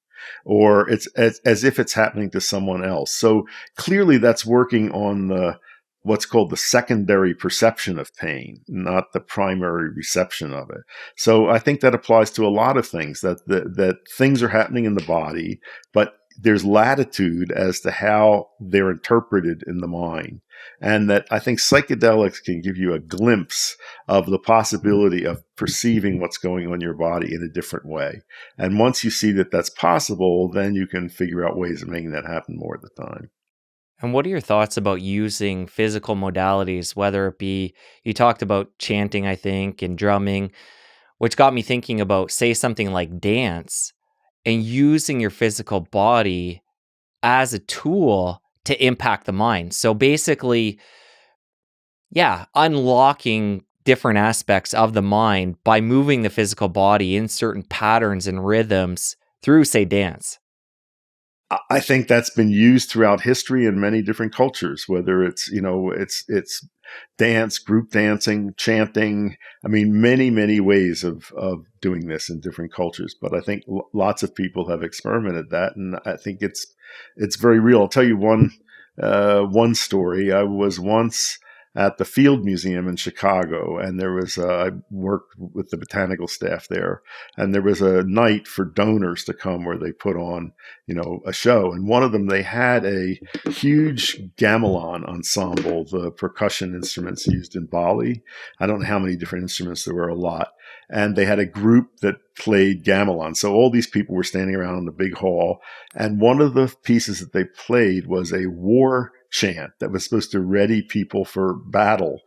Or it's as if it's happening to someone else. So clearly that's working on what's called the secondary perception of pain, not the primary reception of it. So I think that applies to a lot of things, that things are happening in the body, but there's latitude as to how they're interpreted in the mind. And that I think psychedelics can give you a glimpse of the possibility of perceiving what's going on in your body in a different way. And once you see that that's possible, then you can figure out ways of making that happen more of the time. And what are your thoughts about using physical modalities, whether it be, you talked about chanting, I think, and drumming, which got me thinking about, say, something like dance, and using your physical body as a tool to impact the mind. So basically, yeah, unlocking different aspects of the mind by moving the physical body in certain patterns and rhythms through, say, dance. I think that's been used throughout history in many different cultures, whether it's dance, group dancing, chanting. I mean, many, many ways of doing this in different cultures. But I think lots of people have experimented that, and I think it's very real. I'll tell you one story. I was once at the Field Museum in Chicago, and I worked with the botanical staff there, and there was a night for donors to come where they put on, a show. And one of them, they had a huge gamelan ensemble, the percussion instruments used in Bali. I don't know how many different instruments, there were a lot. And they had a group that played gamelan. So all these people were standing around in the big hall. And one of the pieces that they played was a war chant that was supposed to ready people for battle.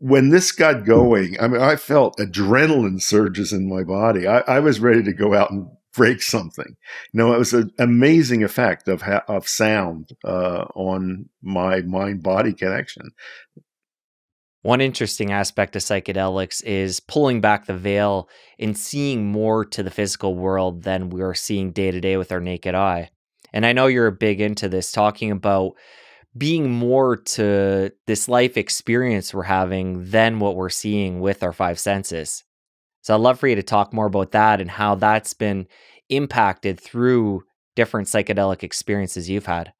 When this got going, I mean, I felt adrenaline surges in my body. I was ready to go out and break something. It was an amazing effect of sound on my mind-body connection. One interesting aspect of psychedelics is pulling back the veil and seeing more to the physical world than we are seeing day to day with our naked eye. And I know you're big into this, talking about being more to this life experience we're having than what we're seeing with our five senses. So I'd love for you to talk more about that and how that's been impacted through different psychedelic experiences you've had.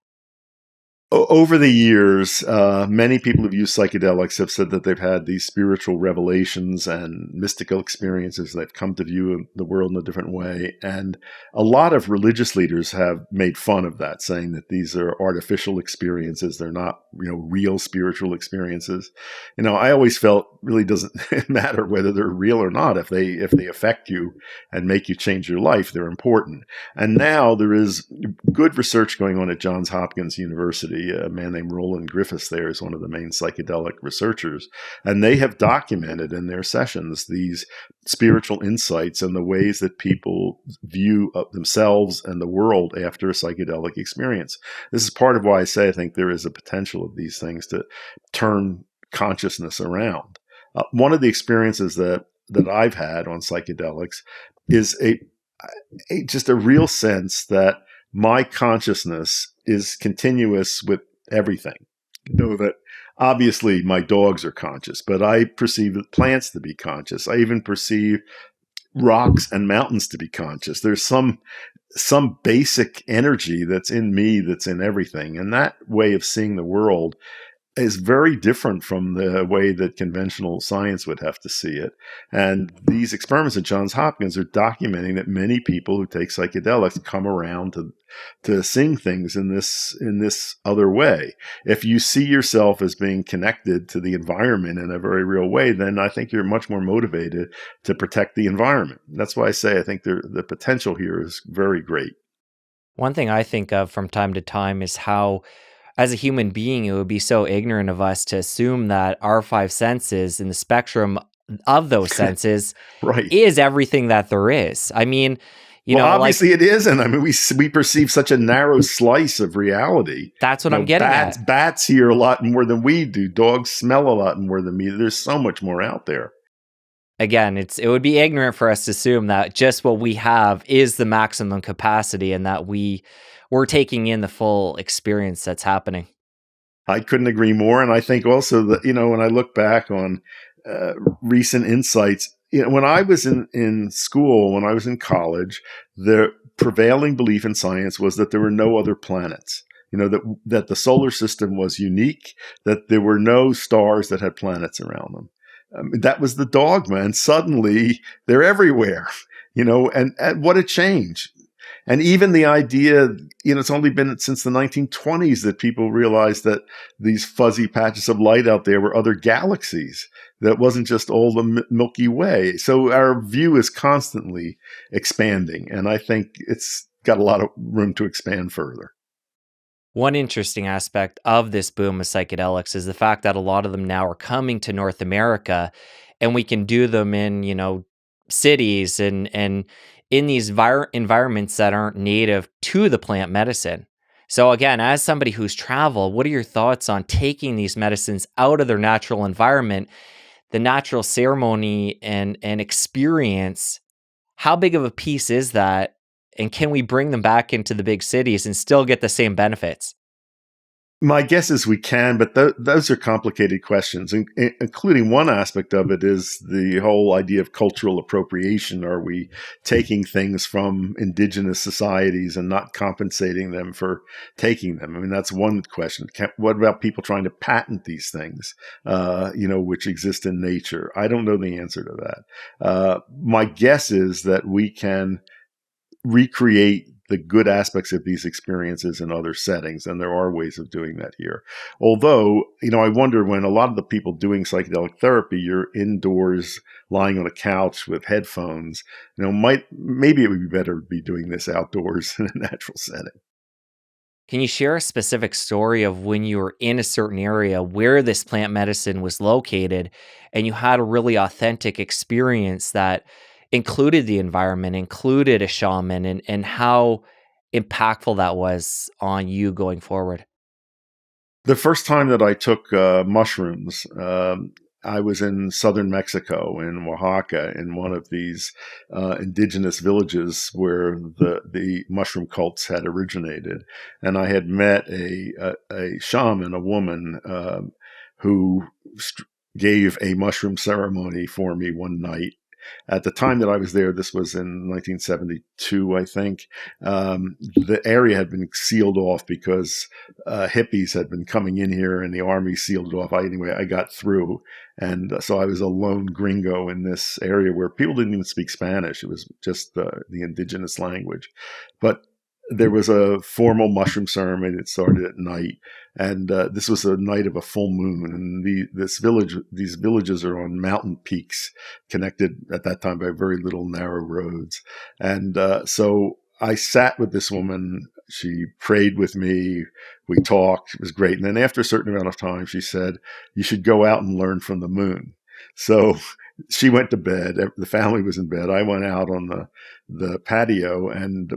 Over the years, many people who've used psychedelics have said that they've had these spiritual revelations and mystical experiences. They've come to view the world in a different way. And a lot of religious leaders have made fun of that, saying that these are artificial experiences. They're not, real spiritual experiences. I always felt really doesn't matter whether they're real or not. If they affect you and make you change your life, they're important. And now there is good research going on at Johns Hopkins University. A man named Roland Griffiths there is one of the main psychedelic researchers. And they have documented in their sessions these spiritual insights and the ways that people view themselves and the world after a psychedelic experience. This is part of why I say I think there is a potential of these things to turn consciousness around. One of the experiences that I've had on psychedelics is just a real sense that my consciousness is continuous with everything. That obviously my dogs are conscious, but I perceive plants to be conscious. I even perceive rocks and mountains to be conscious. There's some basic energy that's in me, that's in everything. And that way of seeing the world is very different from the way that conventional science would have to see it. And these experiments at Johns Hopkins are documenting that many people who take psychedelics come around to seeing things in this other way. If you see yourself as being connected to the environment in a very real way, then I think you're much more motivated to protect the environment. That's why I say I think the potential here is very great. One thing I think of from time to time is how, as a human being, it would be so ignorant of us to assume that our five senses and the spectrum of those senses Right. is everything that there is. I mean, Well, obviously it isn't. I mean, we perceive such a narrow slice of reality. That's what I'm getting at. Bats hear a lot more than we do. Dogs smell a lot more than me. There's so much more out there. Again, it would be ignorant for us to assume that just what we have is the maximum capacity and that we're taking in the full experience that's happening. I couldn't agree more. And I think also that, when I look back on recent insights, when I was in school, when I was in college, the prevailing belief in science was that there were no other planets. That the solar system was unique, that there were no stars that had planets around them. That was the dogma. And suddenly they're everywhere, and what a change. And even the idea, it's only been since the 1920s that people realized that these fuzzy patches of light out there were other galaxies. That wasn't just all the Milky Way. So our view is constantly expanding. And I think it's got a lot of room to expand further. One interesting aspect of this boom of psychedelics is the fact that a lot of them now are coming to North America, and we can do them in, cities and in these environments that aren't native to the plant medicine. So again, as somebody who's traveled, what are your thoughts on taking these medicines out of their natural environment, the natural ceremony and experience? How big of a piece is that? And can we bring them back into the big cities and still get the same benefits? My guess is we can, but those are complicated questions, including one aspect of it is the whole idea of cultural appropriation. Are we taking things from indigenous societies and not compensating them for taking them? I mean, that's one question. What about people trying to patent these things, which exist in nature? I don't know the answer to that. My guess is that we can recreate the good aspects of these experiences in other settings. And there are ways of doing that here. Although, I wonder when a lot of the people doing psychedelic therapy, you're indoors lying on a couch with headphones, maybe it would be better to be doing this outdoors in a natural setting. Can you share a specific story of when you were in a certain area where this plant medicine was located and you had a really authentic experience that included the environment, included a shaman, and how impactful that was on you going forward? The first time that I took mushrooms, I was in southern Mexico, in Oaxaca, in one of these indigenous villages where the mushroom cults had originated, and I had met a shaman, a woman who gave a mushroom ceremony for me one night. At the time that I was there, this was in 1972, I think. The area had been sealed off because hippies had been coming in here, and the army sealed it off. Anyway, I got through, and so I was a lone gringo in this area where people didn't even speak Spanish. It was just the indigenous language. But there was a formal mushroom ceremony that started at night, and this was a night of a full moon. And these villages are on mountain peaks, connected at that time by very little narrow roads. And so I sat with this woman. She prayed with me. We talked. It was great. And then after a certain amount of time, she said, "You should go out and learn from the moon." So she went to bed. The family was in bed. I went out on the patio, and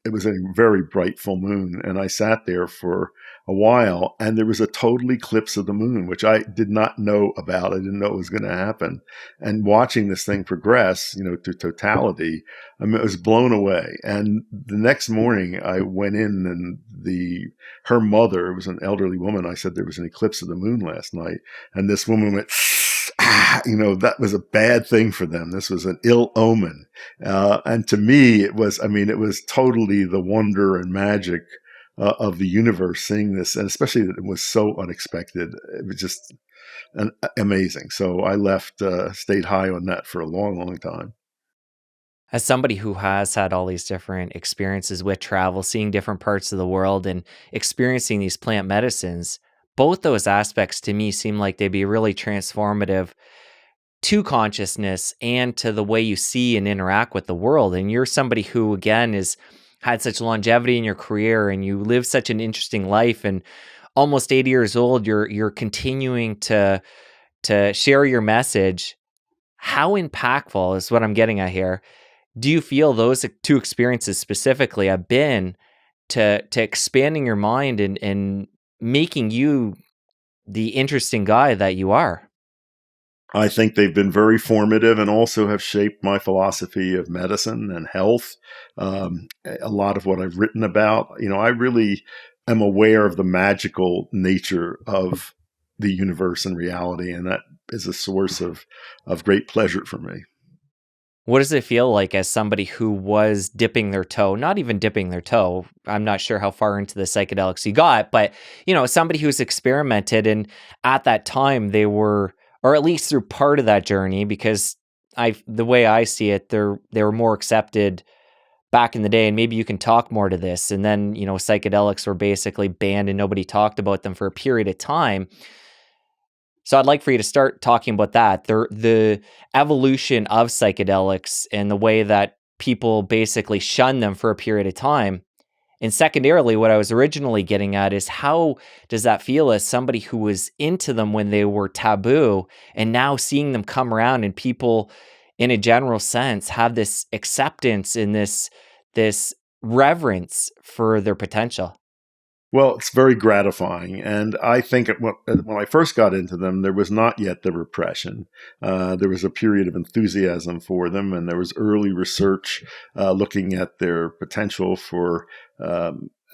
it was a very bright full moon. And I sat there for a while, and there was a total eclipse of the moon, which I did not know about. I didn't know it was going to happen. And watching this thing progress, to totality, I mean, I was blown away. And the next morning, I went in, and her mother, it was an elderly woman. I said there was an eclipse of the moon last night, and this woman went, that was a bad thing for them. This was an ill omen. And to me, it was totally the wonder and magic of the universe seeing this, and especially that it was so unexpected. It was just amazing. So I left, stayed high on that for a long, long time. As somebody who has had all these different experiences with travel, seeing different parts of the world and experiencing these plant medicines, both those aspects to me seem like they'd be really transformative to consciousness and to the way you see and interact with the world. And you're somebody who, again, has had such longevity in your career, and you live such an interesting life, and almost 80 years old, you're continuing to share your message. How impactful is what I'm getting at here? Do you feel those two experiences specifically have been to expanding your mind and making you the interesting guy that you are? I think they've been very formative, and also have shaped my philosophy of medicine and health. A lot of what I've written about, I really am aware of the magical nature of the universe and reality, and that is a source of great pleasure for me. What does it feel like as somebody who was dipping their toe, not even dipping their toe? I'm not sure how far into the psychedelics you got, but somebody who's experimented, and at that time they were, or at least through part of that journey, because the way I see it, they were more accepted back in the day, and maybe you can talk more to this. And then, psychedelics were basically banned and nobody talked about them for a period of time. So I'd like for you to start talking about that, the evolution of psychedelics and the way that people basically shun them for a period of time. And secondarily, what I was originally getting at is, how does that feel as somebody who was into them when they were taboo, and now seeing them come around, and people in a general sense have this acceptance and this reverence for their potential? Well, it's very gratifying. And I think when I first got into them, there was not yet the repression. There was a period of enthusiasm for them, and there was early research looking at their potential for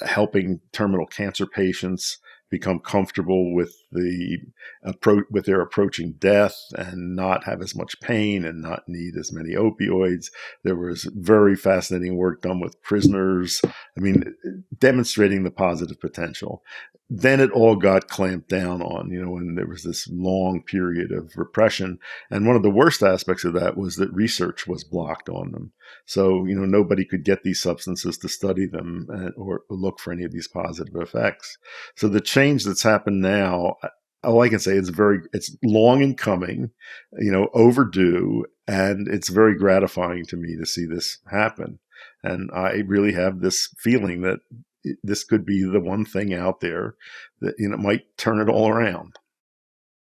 helping terminal cancer patients become comfortable with with their approaching death, and not have as much pain, and not need as many opioids. There was very fascinating work done with prisoners. Demonstrating the positive potential. Then it all got clamped down on, and there was this long period of repression. And one of the worst aspects of that was that research was blocked on them. So, nobody could get these substances to study them, or look for any of these positive effects. So the change that's happened now, all I can say is it's long in coming, overdue, and it's very gratifying to me to see this happen. And I really have this feeling that this could be the one thing out there that, might turn it all around.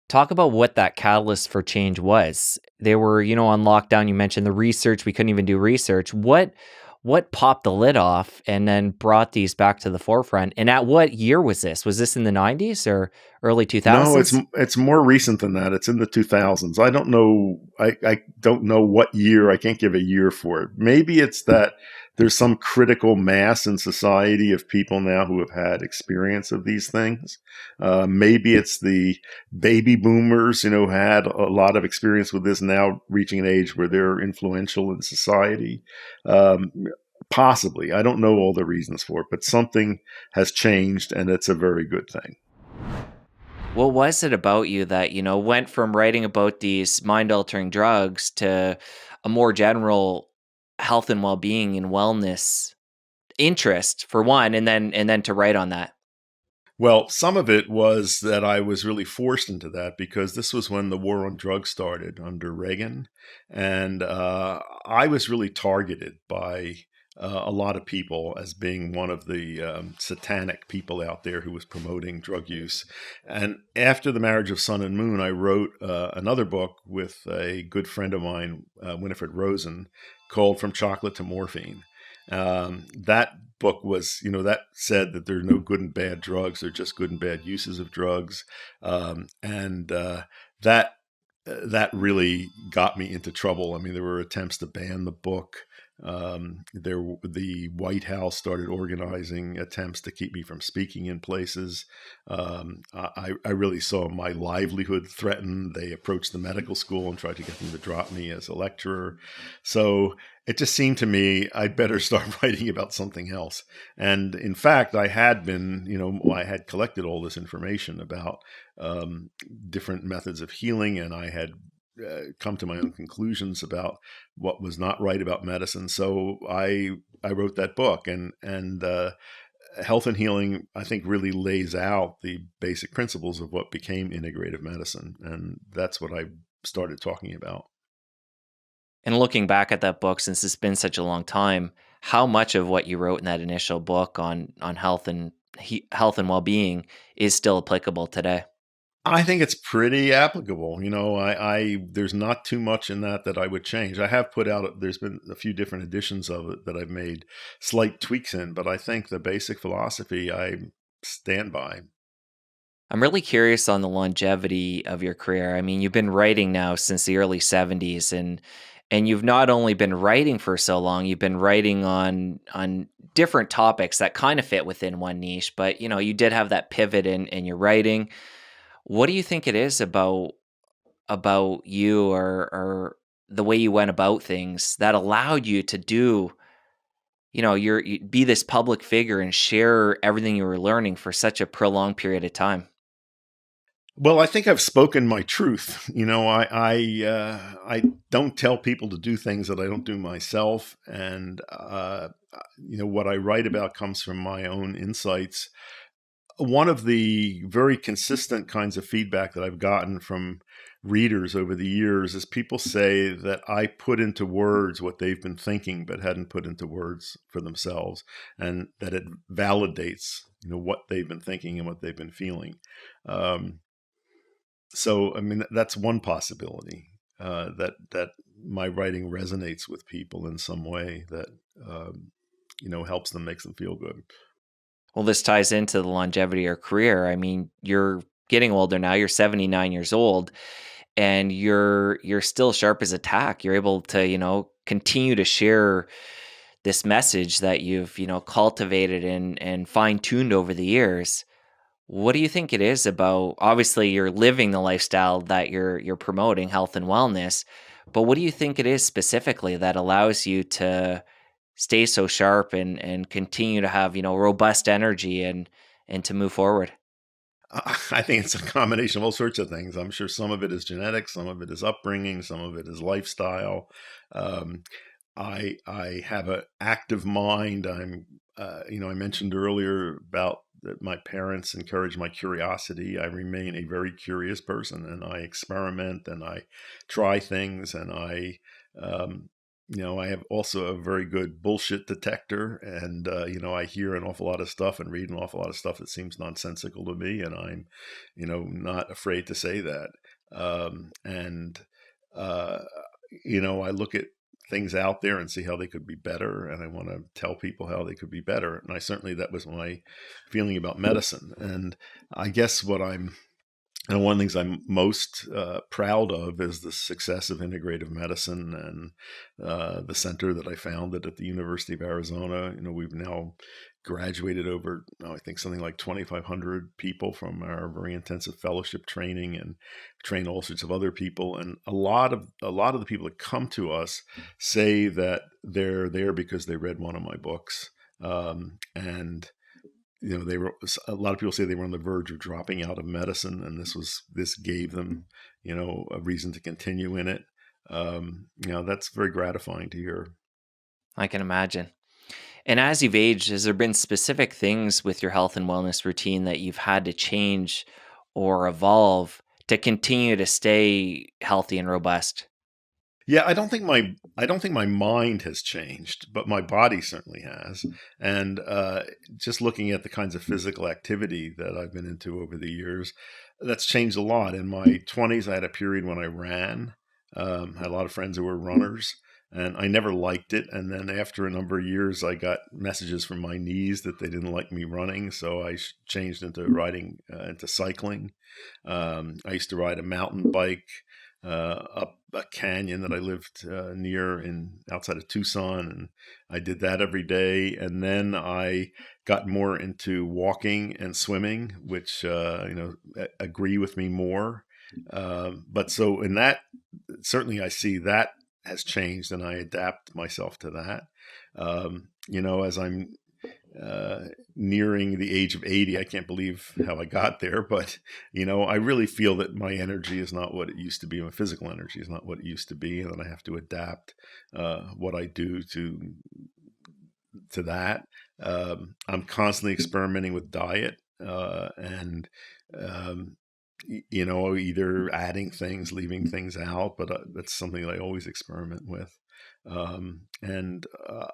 Talk about what that catalyst for change was. They were, on lockdown. You mentioned the research. We couldn't even do research. What what popped the lid off and then brought these back to the forefront? And at what year was this? Was this in the 90s or early No, 2000s? it's more recent than that. It's in the 2000s. I don't know. I don't know what year. I can't give a year for it. Maybe it's that there's some critical mass in society of people now who have had experience of these things. Maybe it's the baby boomers, had a lot of experience with this, now reaching an age where they're influential in society. Um, Possibly. I don't know all the reasons for it, but something has changed, and it's a very good thing. What was it about you that, went from writing about these mind-altering drugs to a more general health and well-being and wellness interest for one, and then to write on that? Well, some of it was that I was really forced into that because this was when the war on drugs started under Reagan. And I was really targeted by a lot of people as being one of the satanic people out there who was promoting drug use. And after The Marriage of Sun and Moon, I wrote another book with a good friend of mine, Winifred Rosen, called From Chocolate to Morphine. That book was, that said that there are no good and bad drugs; they're just good and bad uses of drugs, and that that really got me into trouble. I mean, there were attempts to ban the book. The White House started organizing attempts to keep me from speaking in places. I really saw my livelihood threatened. They approached the medical school and tried to get them to drop me as a lecturer. So it just seemed to me I'd better start writing about something else. And in fact, I had been, I had collected all this information about different methods of healing, and I had come to my own conclusions about what was not right about medicine. So I wrote that book, and Health and Healing, I think, really lays out the basic principles of what became integrative medicine, and that's what I started talking about. And looking back at that book, since it's been such a long time, how much of what you wrote in that initial book on health and well-being is still applicable today? I think it's pretty applicable. I there's not too much in that I would change. I have put out, there's been a few different editions of it that I've made slight tweaks in, but I think the basic philosophy I stand by. I'm really curious on the longevity of your career. I mean, you've been writing now since the early 70s, and you've not only been writing for so long, you've been writing on different topics that kind of fit within one niche, but you did have that pivot in your writing. What do you think it is about you or the way you went about things that allowed you to do, you be this public figure and share everything you were learning for such a prolonged period of time? Well, I think I've spoken my truth. I don't tell people to do things that I don't do myself, and what I write about comes from my own insights. One of the very consistent kinds of feedback that I've gotten from readers over the years is people say that I put into words what they've been thinking but hadn't put into words for themselves, and that it validates what they've been thinking and what they've been feeling. Um, so I mean, that's one possibility, that my writing resonates with people in some way that helps them, makes them feel good. Well, this ties into the longevity of your career. I mean, you're getting older now. You're 79 years old, and you're still sharp as a tack. You're able to, continue to share this message that you've, cultivated and fine-tuned over the years. What do you think it is about, obviously you're living the lifestyle that you're promoting, health and wellness, but what do you think it is specifically that allows you to stay so sharp and continue to have, robust energy and to move forward? I think it's a combination of all sorts of things. I'm sure some of it is genetics, some of it is upbringing, some of it is lifestyle. Um, I have an active mind. I mentioned earlier about that my parents encouraged my curiosity. I remain a very curious person, and I experiment and I try things, and um, I have also a very good bullshit detector, and I hear an awful lot of stuff and read an awful lot of stuff that seems nonsensical to me, and I'm, not afraid to say that. And uh, I look at things out there and see how they could be better, and I want to tell people how they could be better. And I certainly, that was my feeling about medicine. And I guess one of the things I'm most proud of is the success of integrative medicine and the center that I founded at the University of Arizona. We've now graduated over, I think, something like 2,500 people from our very intensive fellowship training, and train all sorts of other people. And a lot of the people that come to us say that they're there because they read one of my books. And they were, a lot of people say they were on the verge of dropping out of medicine, and this gave them, a reason to continue in it. That's very gratifying to hear. I can imagine. And as you've aged, has there been specific things with your health and wellness routine that you've had to change or evolve to continue to stay healthy and robust? Yeah, I don't think my mind has changed, but my body certainly has. And just looking at the kinds of physical activity that I've been into over the years, that's changed a lot. In my 20s, I had a period when I ran. Had a lot of friends who were runners, and I never liked it. And then after a number of years, I got messages from my knees that they didn't like me running, so I changed into riding, into cycling. I used to ride a mountain bike up a canyon that I lived near in outside of Tucson, and I did that every day. And then I got more into walking and swimming, which agree with me more. But so in that, certainly I see that has changed, and I adapt myself to that. As I'm nearing the age of 80. I can't believe how I got there, but I really feel that my energy is not what it used to be. My physical energy is not what it used to be, and that I have to adapt what I do to that. I'm constantly experimenting with diet, and either adding things, leaving things out, but that's something that I always experiment with. And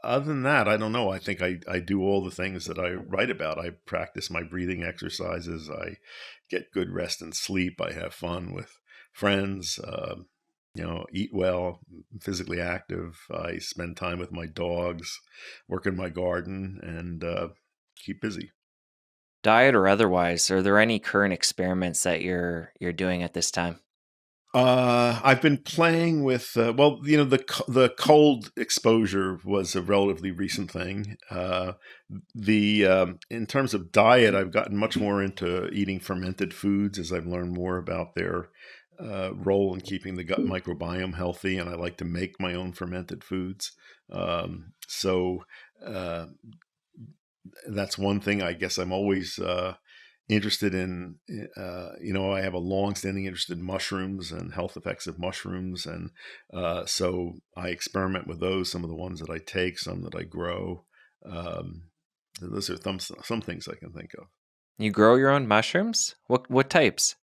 other than that, I don't know. I think I do all the things that I write about. I practice my breathing exercises. I get good rest and sleep. I have fun with friends. Eat well, physically active. I spend time with my dogs, work in my garden, and keep busy. Diet or otherwise, are there any current experiments that you're doing at this time? I've been playing with the cold exposure was a relatively recent thing. The In terms of diet, I've gotten much more into eating fermented foods as I've learned more about their role in keeping the gut microbiome healthy, and I like to make my own fermented foods. So that's one thing. I guess I'm always interested in. I have a long-standing interest in mushrooms and health effects of mushrooms, and so I experiment with those. Some of the ones that I take, some that I grow. Um, those are some things I can think of. You grow your own mushrooms? What types?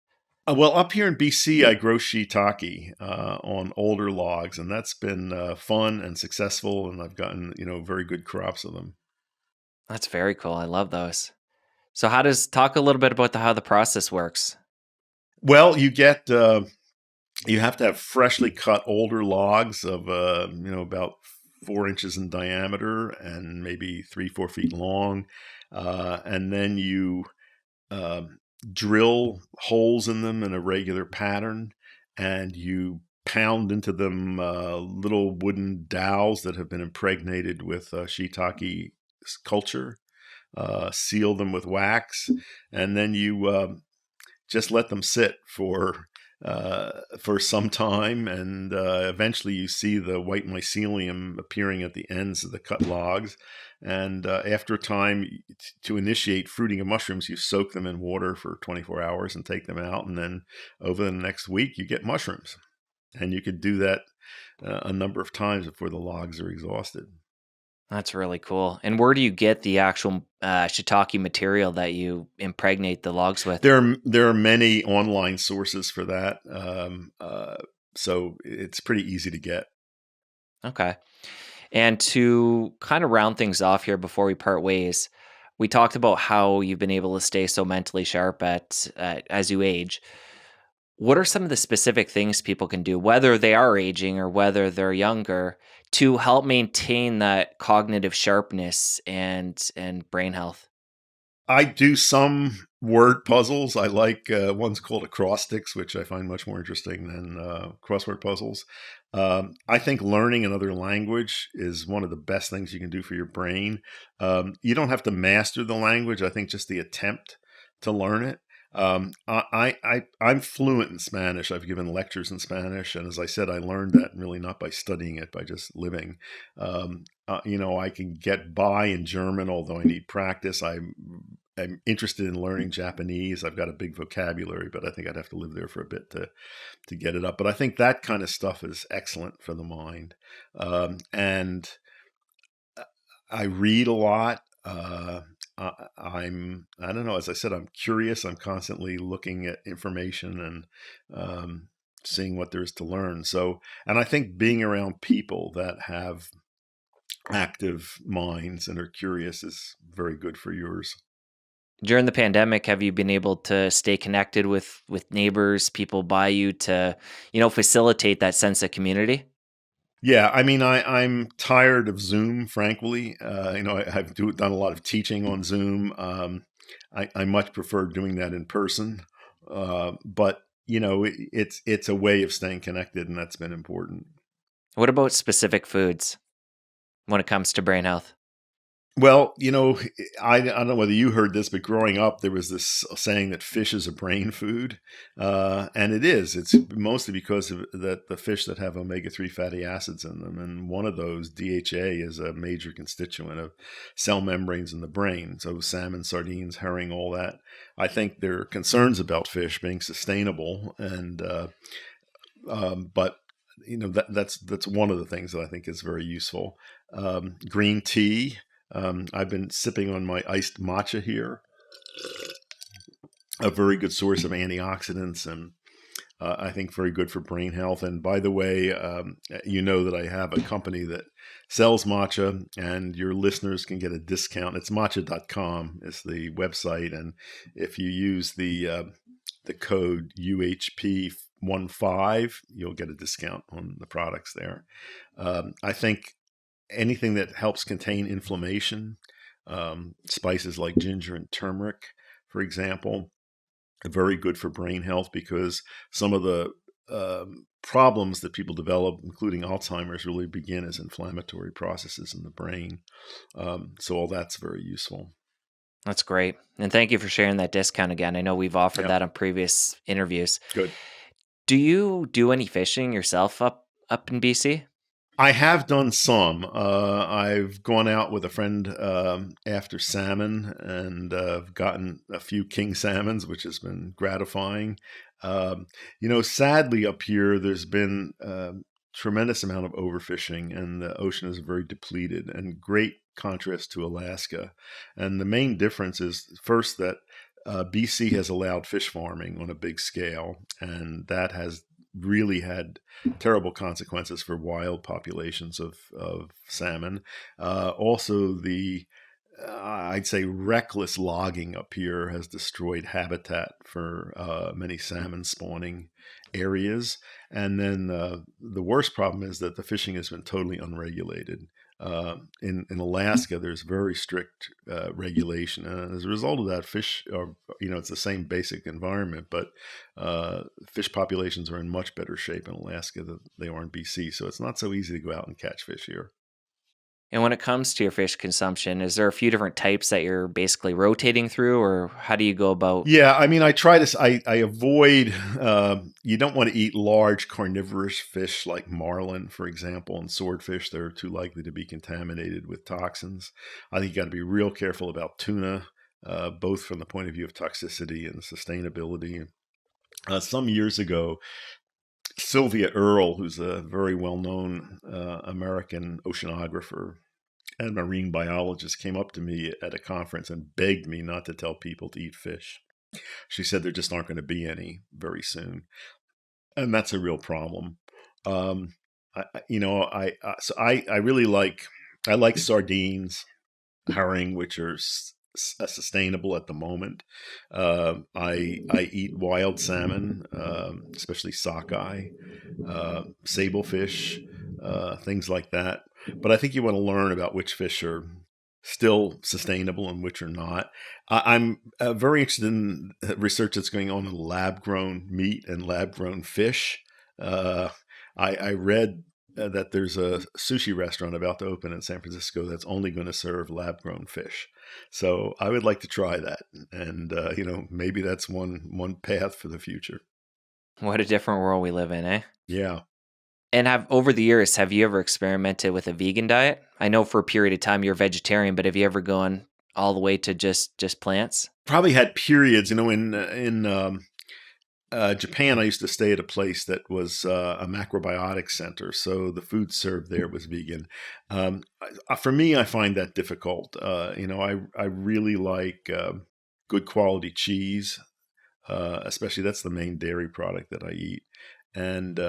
Well, up here in BC, I grow shiitake on older logs, and that's been fun and successful, and I've gotten very good crops of them. That's very cool. I love those. So talk a little bit about how the process works. Well, you have to have freshly cut older logs of about 4 inches in diameter and maybe 3-4 feet long, and then you drill holes in them in a regular pattern, and you pound into them little wooden dowels that have been impregnated with shiitake culture, seal them with wax, and then you just let them sit for some time, and eventually you see the white mycelium appearing at the ends of the cut logs. And after a time, to initiate fruiting of mushrooms, you soak them in water for 24 hours and take them out, and then over the next week you get mushrooms. And you could do that a number of times before the logs are exhausted. That's really cool. And where do you get the actual shiitake material that you impregnate the logs with? There are many online sources for that, so it's pretty easy to get. Okay. And to kind of round things off here before we part ways, we talked about how you've been able to stay so mentally sharp as you age. What are some of the specific things people can do, whether they are aging or whether they're younger, to help maintain that cognitive sharpness and brain health? I do some word puzzles. I like ones called acrostics, which I find much more interesting than crossword puzzles. I think learning another language is one of the best things you can do for your brain. You don't have to master the language. I think just the attempt to learn it. I'm fluent in Spanish. I've given lectures in Spanish, and as I said, I learned that really not by studying it, by just living. I can get by in German, although I need practice. I'm interested in learning Japanese. I've got a big vocabulary, but I think I'd have to live there for a bit to get it up. But I think that kind of stuff is excellent for the mind. And I read a lot. I don't know, as I said, I'm curious. I'm constantly looking at information and seeing what there is to learn. So, and I think being around people that have active minds and are curious is very good for yours. During the pandemic, have you been able to stay connected with neighbors, people by you to, facilitate that sense of community? Yeah, I mean, I'm tired of Zoom, frankly. I've done a lot of teaching on Zoom. I much prefer doing that in person, but it's a way of staying connected, and that's been important. What about specific foods when it comes to brain health? Well, I don't know whether you heard this, but growing up, there was this saying that fish is a brain food, and it is. It's mostly because of the fish that have omega-3 fatty acids in them, and one of those, DHA, is a major constituent of cell membranes in the brain. So salmon, sardines, herring, all that. I think there are concerns about fish being sustainable, and but that's one of the things that I think is very useful. Green tea. I've been sipping on my iced matcha here, a very good source of antioxidants and I think very good for brain health. And by the way, you know that I have a company that sells matcha, and your listeners can get a discount. It's matcha.com is the website, and if you use the code UHP15, you'll get a discount on the products there. I think anything that helps contain inflammation, spices like ginger and turmeric, for example, are very good for brain health because some of the problems that people develop, including Alzheimer's, really begin as inflammatory processes in the brain. So all that's very useful. That's great. And thank you for sharing that discount again. I know we've offered Yeah, that on previous interviews. good. Do you do any fishing yourself up in BC? I have done some. I've gone out with a friend after salmon and gotten a few king salmons, which has been gratifying. Sadly up here, there's been tremendous amount of overfishing, and the ocean is very depleted. And great contrast to Alaska. And the main difference is first that BC has allowed fish farming on a big scale, and that has really had terrible consequences for wild populations of salmon. Also, the I'd say reckless logging up here has destroyed habitat for many salmon spawning areas. And then the worst problem is that the fishing has been totally unregulated. In Alaska, there's very strict regulation, and as a result of that, fish are it's the same basic environment, but fish populations are in much better shape in Alaska than they are in BC. So it's not so easy to go out and catch fish here. And when it comes to your fish consumption, is there a few different types that you're basically rotating through, or how do you go about? Yeah, I mean, I try to. I avoid. You don't want to eat large carnivorous fish like marlin, for example, and swordfish. They're too likely to be contaminated with toxins. I think you got to be real careful about tuna, both from the point of view of toxicity and sustainability. Some years ago, Sylvia Earle, who's a very well-known American oceanographer and marine biologist, came up to me at a conference and begged me not to tell people to eat fish. She said there just aren't going to be any very soon, and that's a real problem. Um, so I really like sardines, herring, which are sustainable at the moment. I eat wild salmon, especially sockeye, sablefish, things like that. But I think you want to learn about which fish are still sustainable and which are not. I'm very interested in research that's going on in lab grown meat and lab grown fish. Uh, I read that there's a sushi restaurant about to open in San Francisco that's only going to serve lab grown fish. So I would like to try that, and maybe that's one path for the future. What a different world we live in, eh? Yeah. And over the years, have you ever experimented with a vegan diet? I know for a period of time you're vegetarian, but have you ever gone all the way to just plants? Probably had periods, in Japan. I used to stay at a place that was a macrobiotic center, so the food served there was vegan. For me, I find that difficult. I really like good quality cheese, especially that's the main dairy product that I eat, and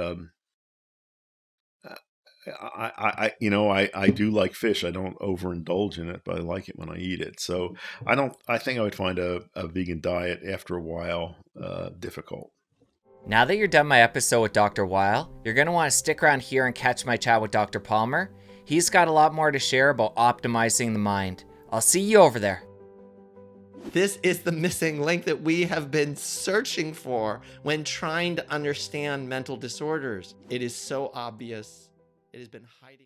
I do like fish. I don't overindulge in it, but I like it when I eat it. So I think I would find a vegan diet after a while difficult. Now that you're done my episode with Dr. Weil, you're going to want to stick around here and catch my chat with Dr. Palmer. He's got a lot more to share about optimizing the mind. I'll see you over there. This is the missing link that we have been searching for when trying to understand mental disorders. It is so obvious. It has been hiding.